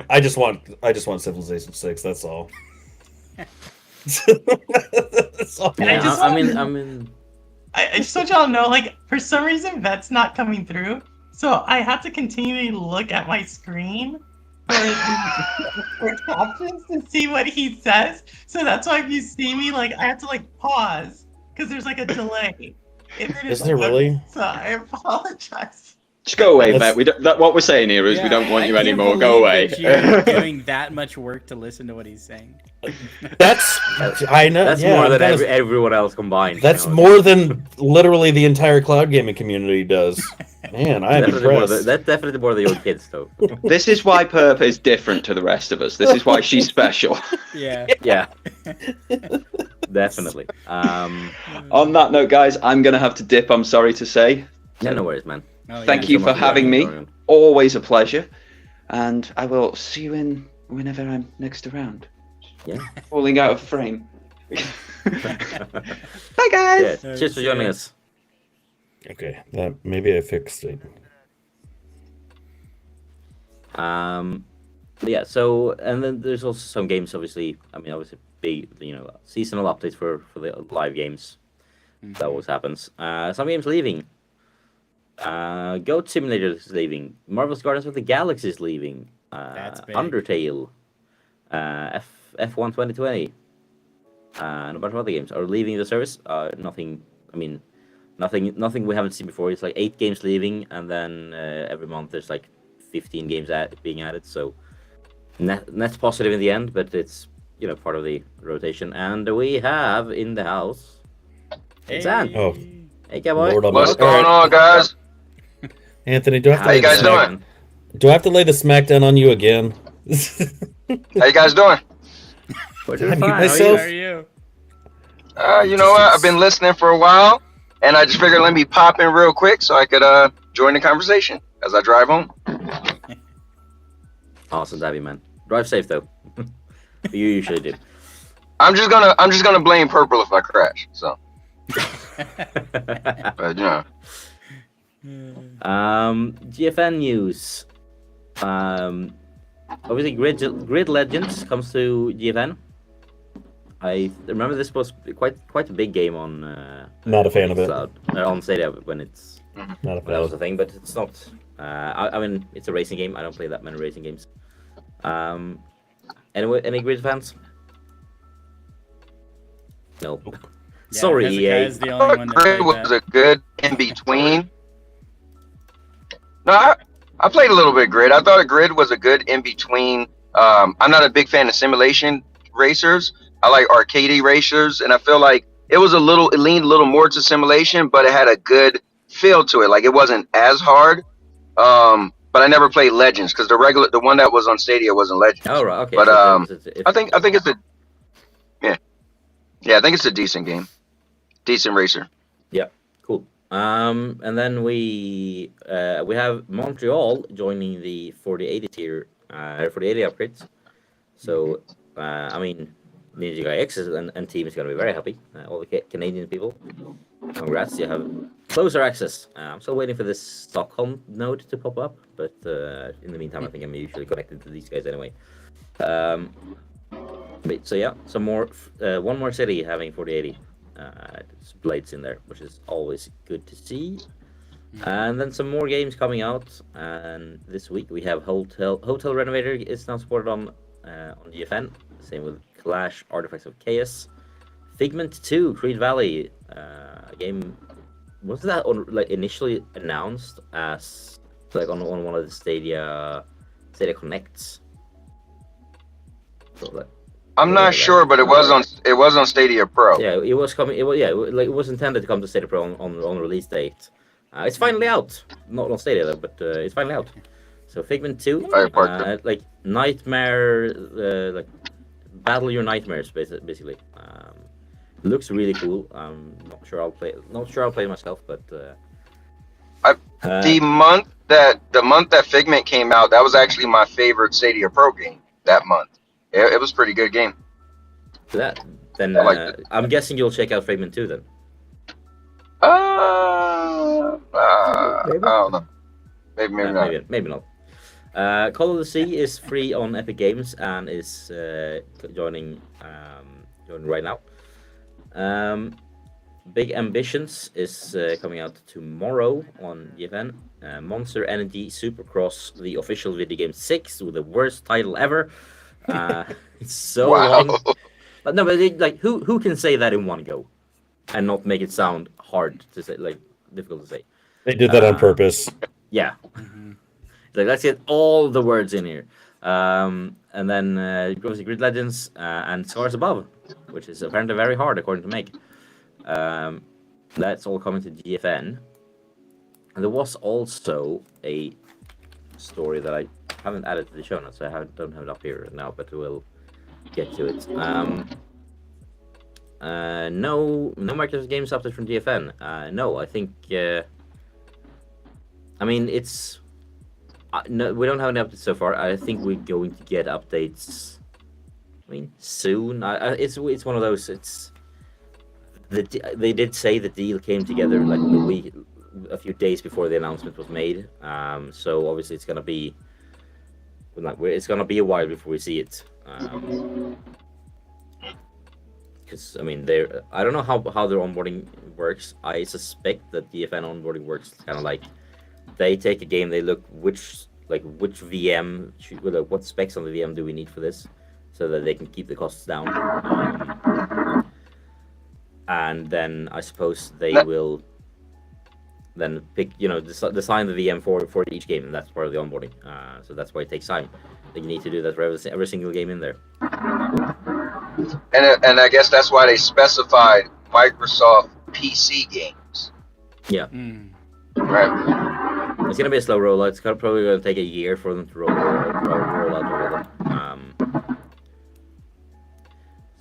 I just want Civilization 6. That's all. That's all. And I Yeah, just I want- mean, I just want y'all to know, like, for some reason that's not coming through, so I have to continually look at my screen for captions to see what he says. So that's why if you see me, like, I have to like pause because there's like a delay. Is there really? So I apologize. Just go away, That's- Matt. We don't, what we're saying here is we Yeah, don't want you I can't anymore. Go away. believe that you're doing that much work to listen to what he's saying. That's. I know. that's yeah, more than that is- everyone else combined. That's more than literally the entire cloud gaming community does. Man, I'm impressed. That's definitely more the old kids, though. This is why Perp is different to the rest of us. This is why she's special. Yeah. Yeah, definitely. On that note, guys, I'm going to have to dip, I'm sorry to say. Yeah, no worries, man. Oh, Thank yeah. you so for much having me. Dorian. Always a pleasure. And I will see you in whenever I'm next around. Yeah. Falling out of frame. Bye, guys. Yeah, cheers for joining us. Okay, that maybe I fixed it. Yeah, so and then there's also some games, obviously. I mean, obviously, big, seasonal updates for the live games. That always happens. Some games leaving. Goat Simulator is leaving. Marvel's Guardians of the Galaxy is leaving. That's big. Undertale. F1 2020. And a bunch of other games are leaving the service. Nothing I mean, nothing we haven't seen before. It's like 8 games leaving, and then every month there's like 15 games being added. So net positive in the end, but it's part of the rotation. And we have in the house, it's Ant. Oh, Hey, cowboy. Lord Almighty. What's going on, guys? Anthony, do I have to How lay you guys the doing? Do I have to lay the smackdown on you again? How you guys doing? We're doing I need fine. How are myself- How are you? You know what? I've been listening for a while, and I just figured let me pop in real quick so I could join the conversation as I drive home. Awesome to have you, man. Drive safe though. You usually do. I'm just gonna blame purple if I crash. So, but GFN news. Obviously, Grid Legends comes to GFN. I remember this was quite a big game on. Not a fan of it. On Stadia when it's Not a when that fan. was a thing, but it's not. I mean, it's a racing game. I don't play that many racing games. Any Grid fans? No. Yeah, Sorry, Hezekiah EA. is the only one that Grid played was that. a good in between. No, I played a little bit of Grid. I thought a Grid was a good in between. I'm not a big fan of simulation racers. I like arcadey racers, and I feel like it leaned a little more to simulation, but it had a good feel to it. Like it wasn't as hard. But I never played Legends because the one that was on Stadia wasn't Legends. Oh right, okay. But so I think it's a I think it's a decent game, decent racer. Cool. And then we have Montreal joining the 4080 tier, 4080 upgrades. So I mean, Ninja Guy X and team is going to be very happy. All the Canadian people, congrats! You have closer access. I'm still waiting for this Stockholm node to pop up, but in the meantime, I think I'm usually connected to these guys anyway. But, so yeah, one more city having 4080 blades in there, which is always good to see. And then some more games coming out. And this week we have Hotel Renovator is now supported on GFN. Same with Clash Artifacts of Chaos. Figment 2 Creed Valley game. Wasn't that initially announced as on one of the Stadia Connects? So, I'm not sure, but it was on Stadia Pro. Yeah, it was coming. It was intended to come to Stadia Pro on release date. It's finally out. Not on Stadia though, but it's finally out. So Figment 2, nightmare, battle your nightmares basically. Looks really cool. Not sure I'll play it myself, but The month that Figment came out, that was actually my favorite Stadia Pro game that month. It was a pretty good game. Then I liked it. I'm guessing you'll check out Figment 2 then. I don't know. Maybe not. Maybe not. Call of the Sea is free on Epic Games and is joining right now. Big Ambitions is coming out tomorrow on GFN. Monster Energy Supercross, the official video game 6 with the worst title ever. It's so long. But no, but who can say that in one go and not make it sound hard to say, difficult to say? They did that on purpose. Yeah. Let's get all the words in here. And then obviously Grid Legends and Scars Above, which is apparently very hard according to Meg. That's all coming to GFN. And there was also a story that I haven't added to the show notes, so I don't have it up here now, but we'll get to it. No Microsoft Games update from GFN. No, I think. I mean, it's. No, we don't have any updates so far. I think we're going to get updates. I mean, soon. It's one of those. They did say the deal came together a few days before the announcement was made. So obviously it's gonna be. It's gonna be a while before we see it. Because I mean, I don't know how their onboarding works. I suspect that DFN onboarding works kind of like they take a game, they look which VM, what specs on the VM do we need for this, so that they can keep the costs down. and then I suppose they No. will then pick, design the VM for each game, and that's part of the onboarding. So that's why it takes time. You need to do that for every single game in there. And I guess that's why they specified Microsoft PC games, Yeah, right? it's gonna be a slow rollout. It's probably gonna take a year for them to roll out all of them.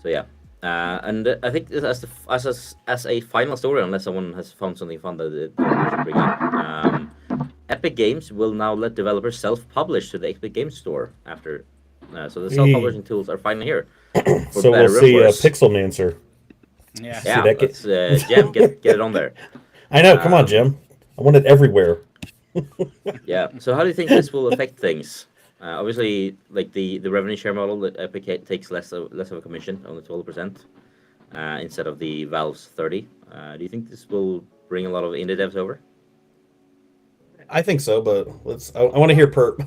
So yeah, and I think as a final story, unless someone has found something fun that we should bring up, Epic Games will now let developers self-publish to the Epic Games Store after. So the self-publishing tools are finally here. So we'll see Pixelmancer. Yeah. Yeah, that let's, Jim, get it on there. I know. Come on, Jim. I want it everywhere. Yeah. So how do you think this will affect things? Obviously, like the revenue share model, that Epic takes less of a commission, only 12%, instead of the Valve's 30. Do you think this will bring a lot of indie devs over? I think so, but I want to hear Perp.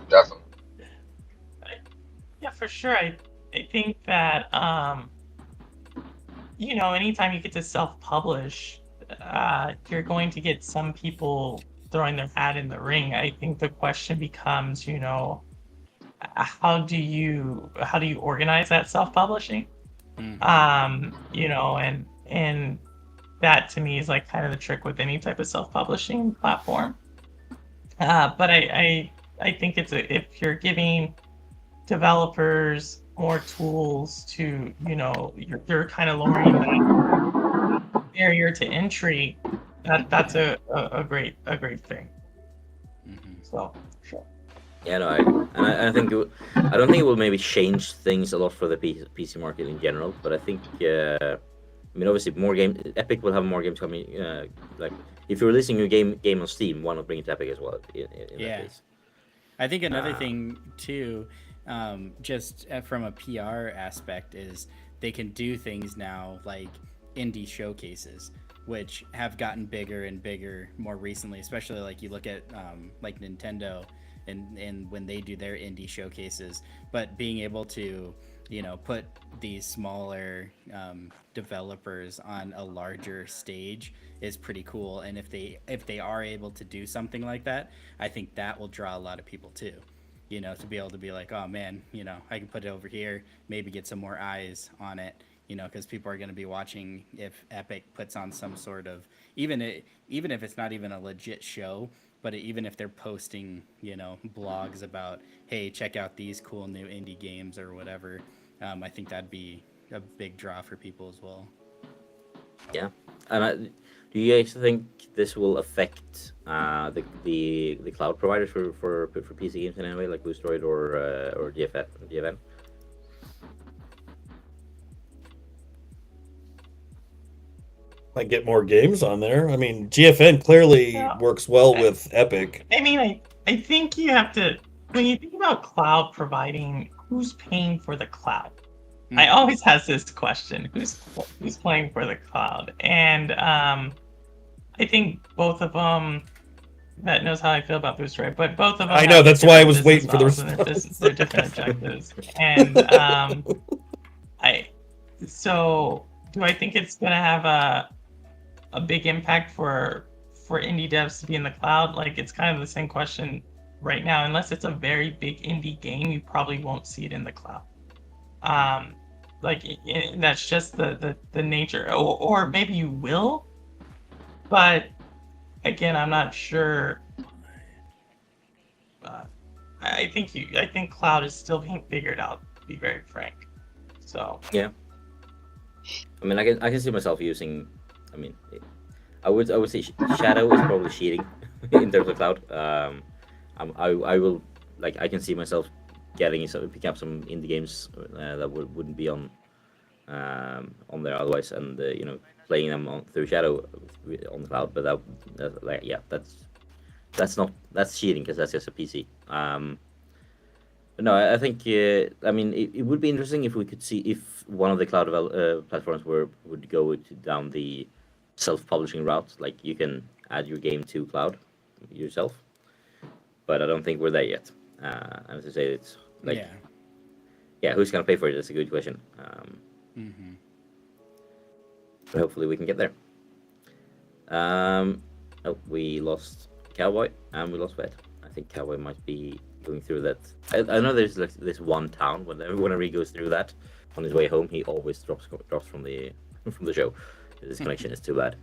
Definitely. Yeah, for sure. I think that anytime you get to self-publish, you're going to get some people throwing their hat in the ring. I think the question becomes, how do you organize that self-publishing? And that to me is like kind of the trick with any type of self-publishing platform. But I think if you're giving developers more tools to, you're kind of lowering that barrier to entry. That's a great thing. So sure. Yeah, no, I think I don't think it will maybe change things a lot for the PC market in general, but I think obviously more games. Epic will have more games coming. Like if you're releasing a game on Steam, why not bring it to Epic as well? In that case. I think another thing too, just from a PR aspect, is they can do things now like indie showcases, which have gotten bigger and bigger more recently. Especially like you look at like Nintendo and when they do their indie showcases, but being able to put these smaller developers on a larger stage is pretty cool. And if they are able to do something like that, I think that will draw a lot of people too. To be able to be like, oh man, I can put it over here, maybe get some more eyes on it. Because people are going to be watching if Epic puts on some sort of, even if it's not even a legit show, but even if they're posting, blogs about, hey, check out these cool new indie games or whatever, I think that'd be a big draw for people as well. Yeah, and do you guys think this will affect the cloud providers for PC games in any way, like Boostroid or GFN? Might get more games on there. I mean, GFN clearly works well with Epic. I mean, I think you have to, when you think about cloud providing, who's paying for the cloud? I always has this question: who's paying for the cloud? And I think both of them. That knows how I feel about Boostroid, but both of them. I know, that's why I was waiting for the response. They're different objectives, and So, do I think it's gonna have a big impact for indie devs to be in the cloud? Like, it's kind of the same question right now. Unless it's a very big indie game, you probably won't see it in the cloud. That's just the nature, or maybe you will, but again, I'm not sure. I think cloud is still being figured out, to be very frank. So yeah, I mean, I can see myself using. I mean, I would say Shadow is probably cheating in terms of cloud. I will, like, I can see myself picking up some indie games that wouldn't be on there otherwise, and playing them through Shadow on the cloud. But that's cheating, because that's just a PC. No, I think I mean it would be interesting if we could see if one of the cloud platforms would go down the self-publishing route, like you can add your game to cloud yourself. But I don't think we're there yet. And to say it's like, yeah, who's gonna pay for it? That's a good question. Mm-hmm. But hopefully we can get there. We lost Cowboy and we lost Vet. I think Cowboy might be going through that. I know there's like this one town whenever he goes through that on his way home, he always drops from the from the show. His connection is too bad.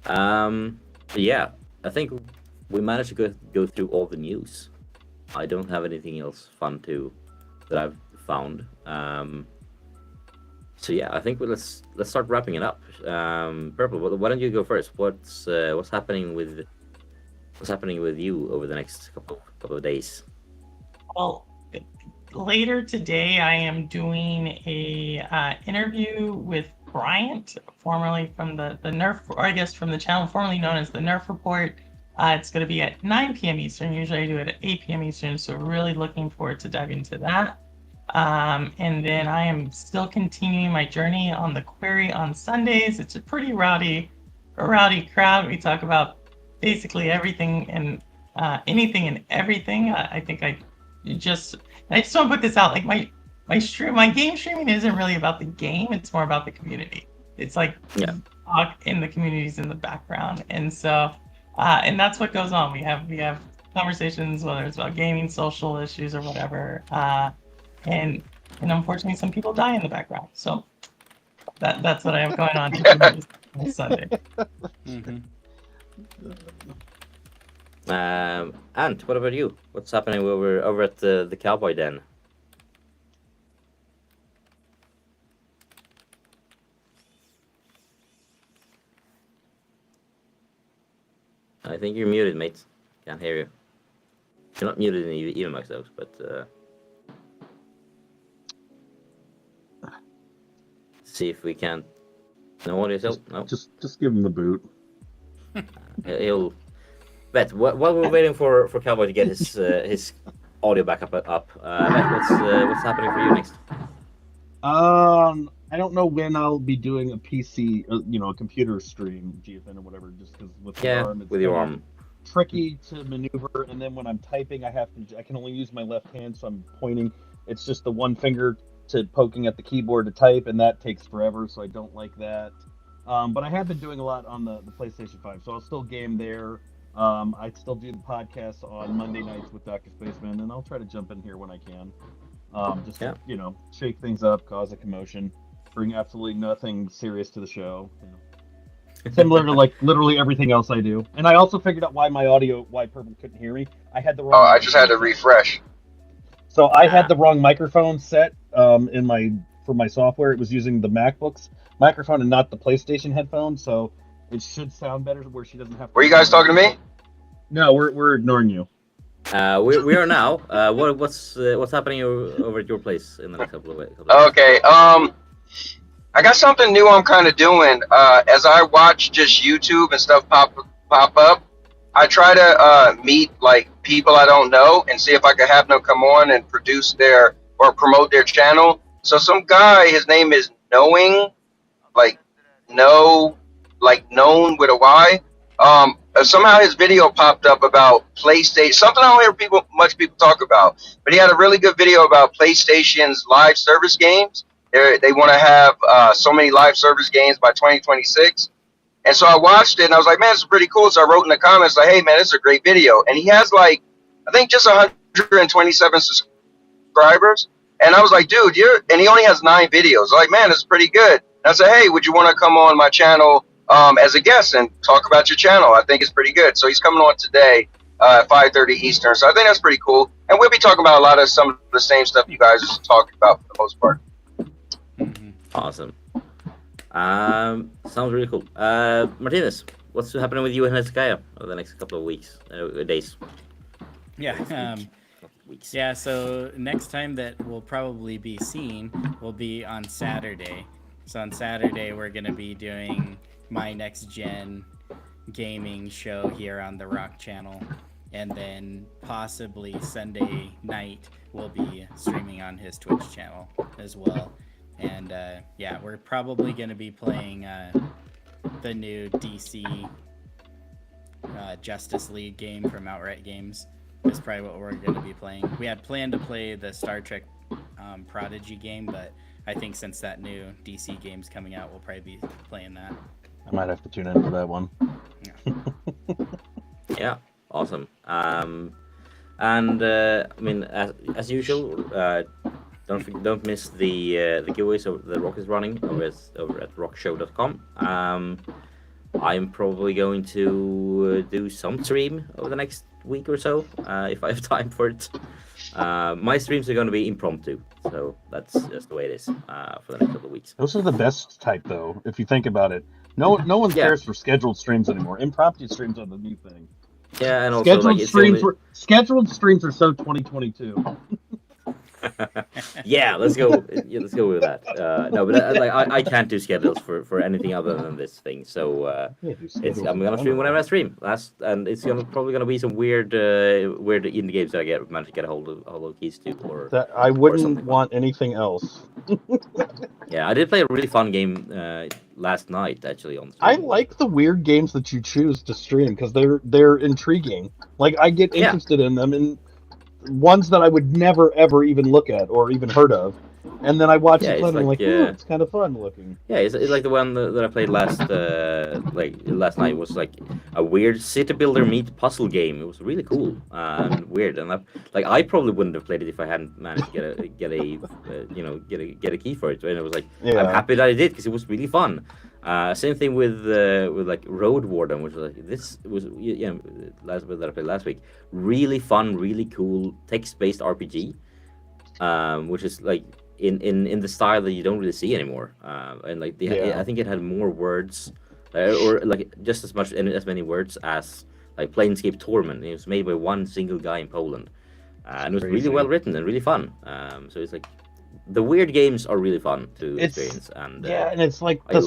But yeah, I think we managed to go through all the news. I don't have anything else fun that I've found. So yeah, I think let's start wrapping it up. Purple, why don't you go first? What's happening with you over the next couple of days? Well, later today, I am doing a interview with Bryant, formerly from the Nerf, or I guess from the channel formerly known as the Nerf Report. It's going to be at 9 p.m. Eastern. Usually I do it at 8 p.m. Eastern, so really looking forward to dive into that. And then I am still continuing my journey on the Query on Sundays. It's a pretty rowdy crowd. We talk about basically everything and anything and everything. I just want to put this out. Like my game streaming isn't really about the game. It's more about the community. It's like talk in the communities in the background, and so and that's what goes on. We have conversations, whether it's about gaming, social issues, or whatever. And unfortunately, some people die in the background. So that's what I have going on this Sunday. Mm-hmm. Ant, what about you? What's happening over at the Cowboy Den? I think you're muted, mate. Can't hear you. You're not muted in even myself, but see if we can. No audio yourself? No. Just give him the boot. He'll. Bet, while we're waiting for Cowboy to get his audio back up, Bet, what's happening for you next? I don't know when I'll be doing a PC, a computer stream, GFN or whatever, just because with the arm, it's with your arm, tricky to maneuver. And then when I'm typing, I can only use my left hand, so I'm pointing. It's just the one finger to poking at the keyboard to type, and that takes forever, so I don't like that. But I have been doing a lot on the PlayStation 5, so I'll still game there. I still do the podcast on Monday nights with Dr. Spaceman, and I'll try to jump in here when I can. Shake things up, cause a commotion, bring absolutely nothing serious to the show. Similar to like literally everything else I do. And I also figured out why Purple couldn't hear me. I had the wrong. Oh, I just had to refresh. So I had the wrong microphone set for my software. It was using the MacBook's microphone and not the PlayStation headphone, so it should sound better where she doesn't have to. Were you guys talking to me? No, we're ignoring you. We are now. What's happening over at your place in the next couple of weeks? Okay. I got something new I'm kind of doing. As I watch just YouTube and stuff pop up, I try to meet like people I don't know and see if I could have them come on and produce or promote their channel. So some guy, his name is Known with a Y. Somehow his video popped up about PlayStation, something I don't hear much people talk about. But he had a really good video about PlayStation's live service games. They want to have so many live service games by 2026. And so I watched it and I was like, man, it's pretty cool. So I wrote in the comments like, hey man, it's a great video. And he has I think just 127 subscribers. And I was like, dude, and he only has 9 videos. I'm like, man, it's pretty good. And I said, hey, would you want to come on my channel as a guest and talk about your channel? I think it's pretty good. So he's coming on today at 5:30 Eastern. So I think that's pretty cool. And we'll be talking about some of the same stuff you guys are talking about for the most part. Awesome. Sounds really cool. Martinez, what's happening with you and Hezekiah over the next couple of weeks, days? Yeah. Yeah, so next time that we'll probably be seen will be on Saturday. So on Saturday, we're going to be doing my next gen gaming show here on the Rokk channel. And then possibly Sunday night, we'll be streaming on his Twitch channel as well. And we're probably going to be playing the new DC Justice League game from Outright Games. Is probably what we're going to be playing. We had planned to play the Star Trek Prodigy game, but I think since that new DC game's coming out, we'll probably be playing that. I might have to tune in for that one. Yeah, awesome. And I mean, as usual, don't miss the giveaways that Rokk is running over at rockshow.com. I'm probably going to do some stream over the next week or so, if I have time for it. My streams are going to be impromptu, so that's just the way it is for the next couple of weeks. Those are the best type, though, if you think about it. No one cares for scheduled streams anymore. Impromptu streams are the new thing. Yeah, and also Scheduled streams are so 2022. Yeah, let's go. Yeah, let's go with that. No, but I can't do schedules for anything other than this thing. So I'm gonna stream whenever I stream. And it's probably gonna be some weird indie games that I manage to get a hold of keys to. Or that I wouldn't want anything else. Yeah, I did play a really fun game last night actually on stream. I like the weird games that you choose to stream because they're intriguing. Like I get interested in them and ones that I would never ever even look at or even heard of, and then I watch it and I'm like, it's kind of fun looking. Yeah, it's like the one that I played last night was like a weird city builder meet puzzle game. It was really cool and weird, and I probably wouldn't have played it if I hadn't managed to get a key for it. And it was like I'm happy that I did because it was really fun. Same thing with like Road Warden, which was like that I played last week. Really fun, really cool text-based RPG, which is like in the style that you don't really see anymore. And like I think it had more words, or like just as many words as like Planescape Torment. It was made by one single guy in Poland, and it was really well written and really fun. So it's like. The weird games are really fun to experience, and and it's like these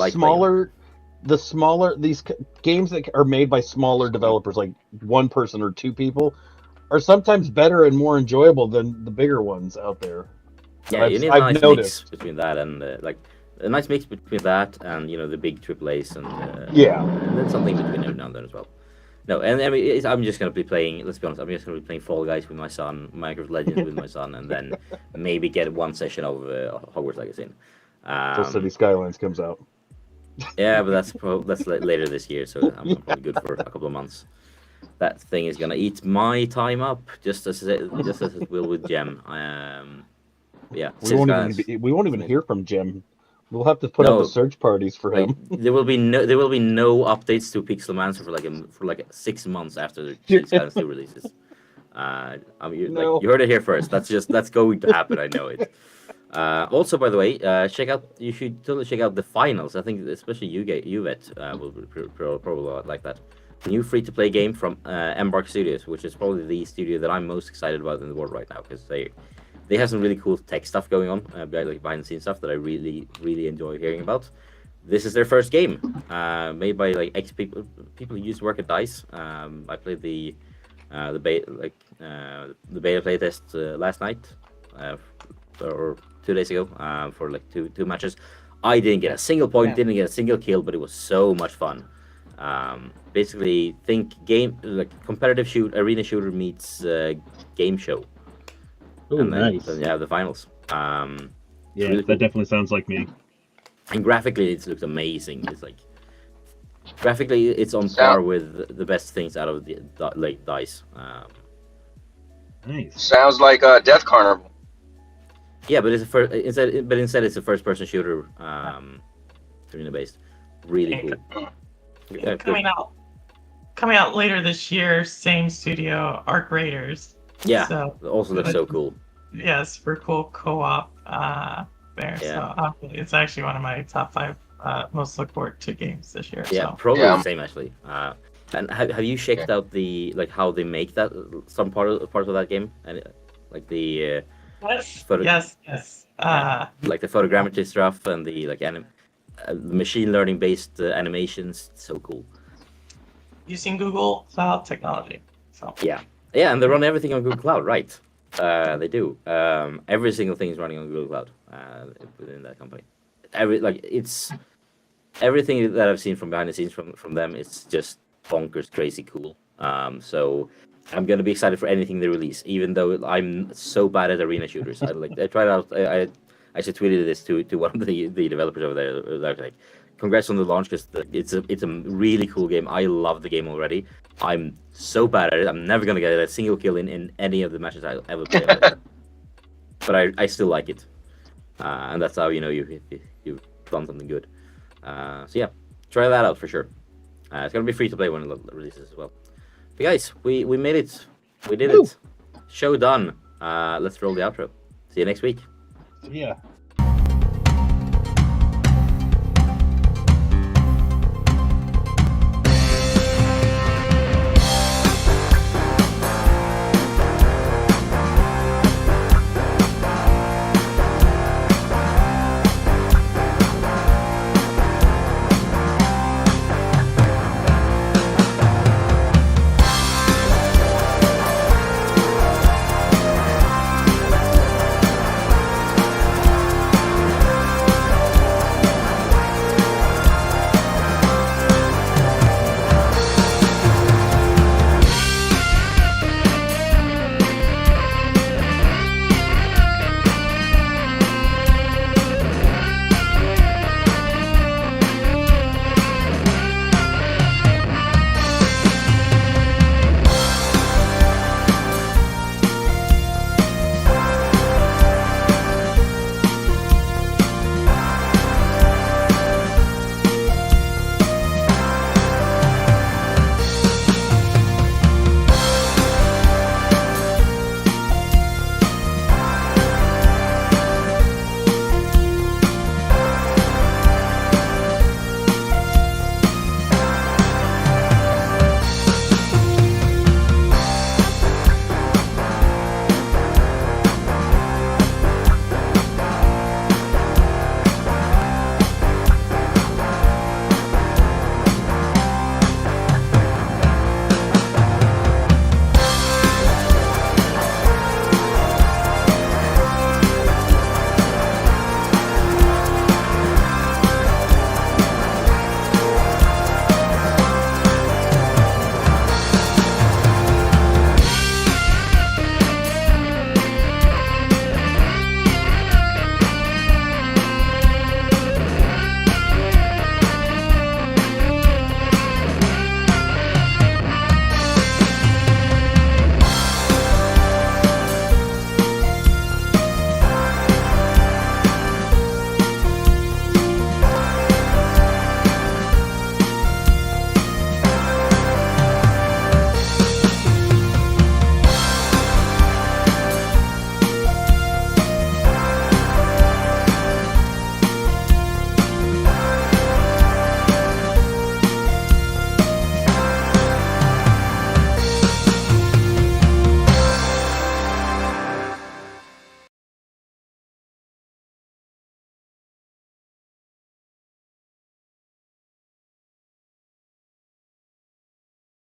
games that are made by smaller developers, like one person or two people, are sometimes better and more enjoyable than the bigger ones out there. Yeah, you need a nice mix between that and like a nice mix between that and the big AAAs and then something between every now and then as well. No, and I mean, I'm just going to be playing, let's be honest, I'm just going to be playing Fall Guys with my son, Minecraft Legends with my son, and then maybe get one session of Hogwarts Legacy in. Till City Skylines comes out. Yeah, but that's later this year, so I'm probably good for a couple of months. That thing is going to eat my time up, just as it will with Gem. Yeah. We won't even hear from Gem. We'll have to put up the search parties for him. There will be no updates to Pixelmancer for like 6 months after the Skylines 2 releases. You heard it here first. That's going to happen. I know it. Also, by the way, you should totally check out the finals. I think especially UVET will probably like that. The new free-to-play game from Embark Studios, which is probably the studio that I'm most excited about in the world right now because they have some really cool tech stuff going on, like behind-the-scenes stuff that I really, really enjoy hearing about. This is their first game, made by like ex-people who used to work at DICE. I played the beta playtest last night, or 2 days ago, for like two matches. I didn't get a single point, didn't get a single kill, but it was so much fun. Basically, think game like competitive arena shooter meets game show. Oh, nice. Then you have the finals. Really that cool. Definitely sounds like me. And graphically, it looks amazing. It's like graphically, it's on par with the best things out of the late DICE. Nice. Sounds like Death Carnival. Yeah, but instead it's a first-person shooter, arena-based. Really cool. Coming out later this year. Same studio, Arc Raiders. Yeah, so, also looks so cool. Yes, for cool co-op there. Yeah. So it's actually one of my top 5 most look forward to games this year. Yeah, so. probably the same actually. And have you checked out the how they make that some part of that game and like the yes. Like the photogrammetry stuff and the like machine learning based animations, so cool. Using Google Cloud technology. So yeah, and they run everything on Google Cloud, right? They do. Every single thing is running on Google Cloud within that company. It's everything that I've seen from behind the scenes from them. It's just bonkers, crazy cool. So I'm gonna be excited for anything they release, even though I'm so bad at arena shooters. I tried out. I just tweeted this to one of the developers over there. Like, congrats on the launch, because it's a really cool game. I love the game already. I'm so bad at it. I'm never gonna get a single kill in any of the matches I ever play. But I still like it, and that's how you know you've done something good. So yeah, try that out for sure. It's gonna be free to play when it releases as well. But guys, we made it. We did it. Show done. Let's roll the outro. See you next week. Yeah.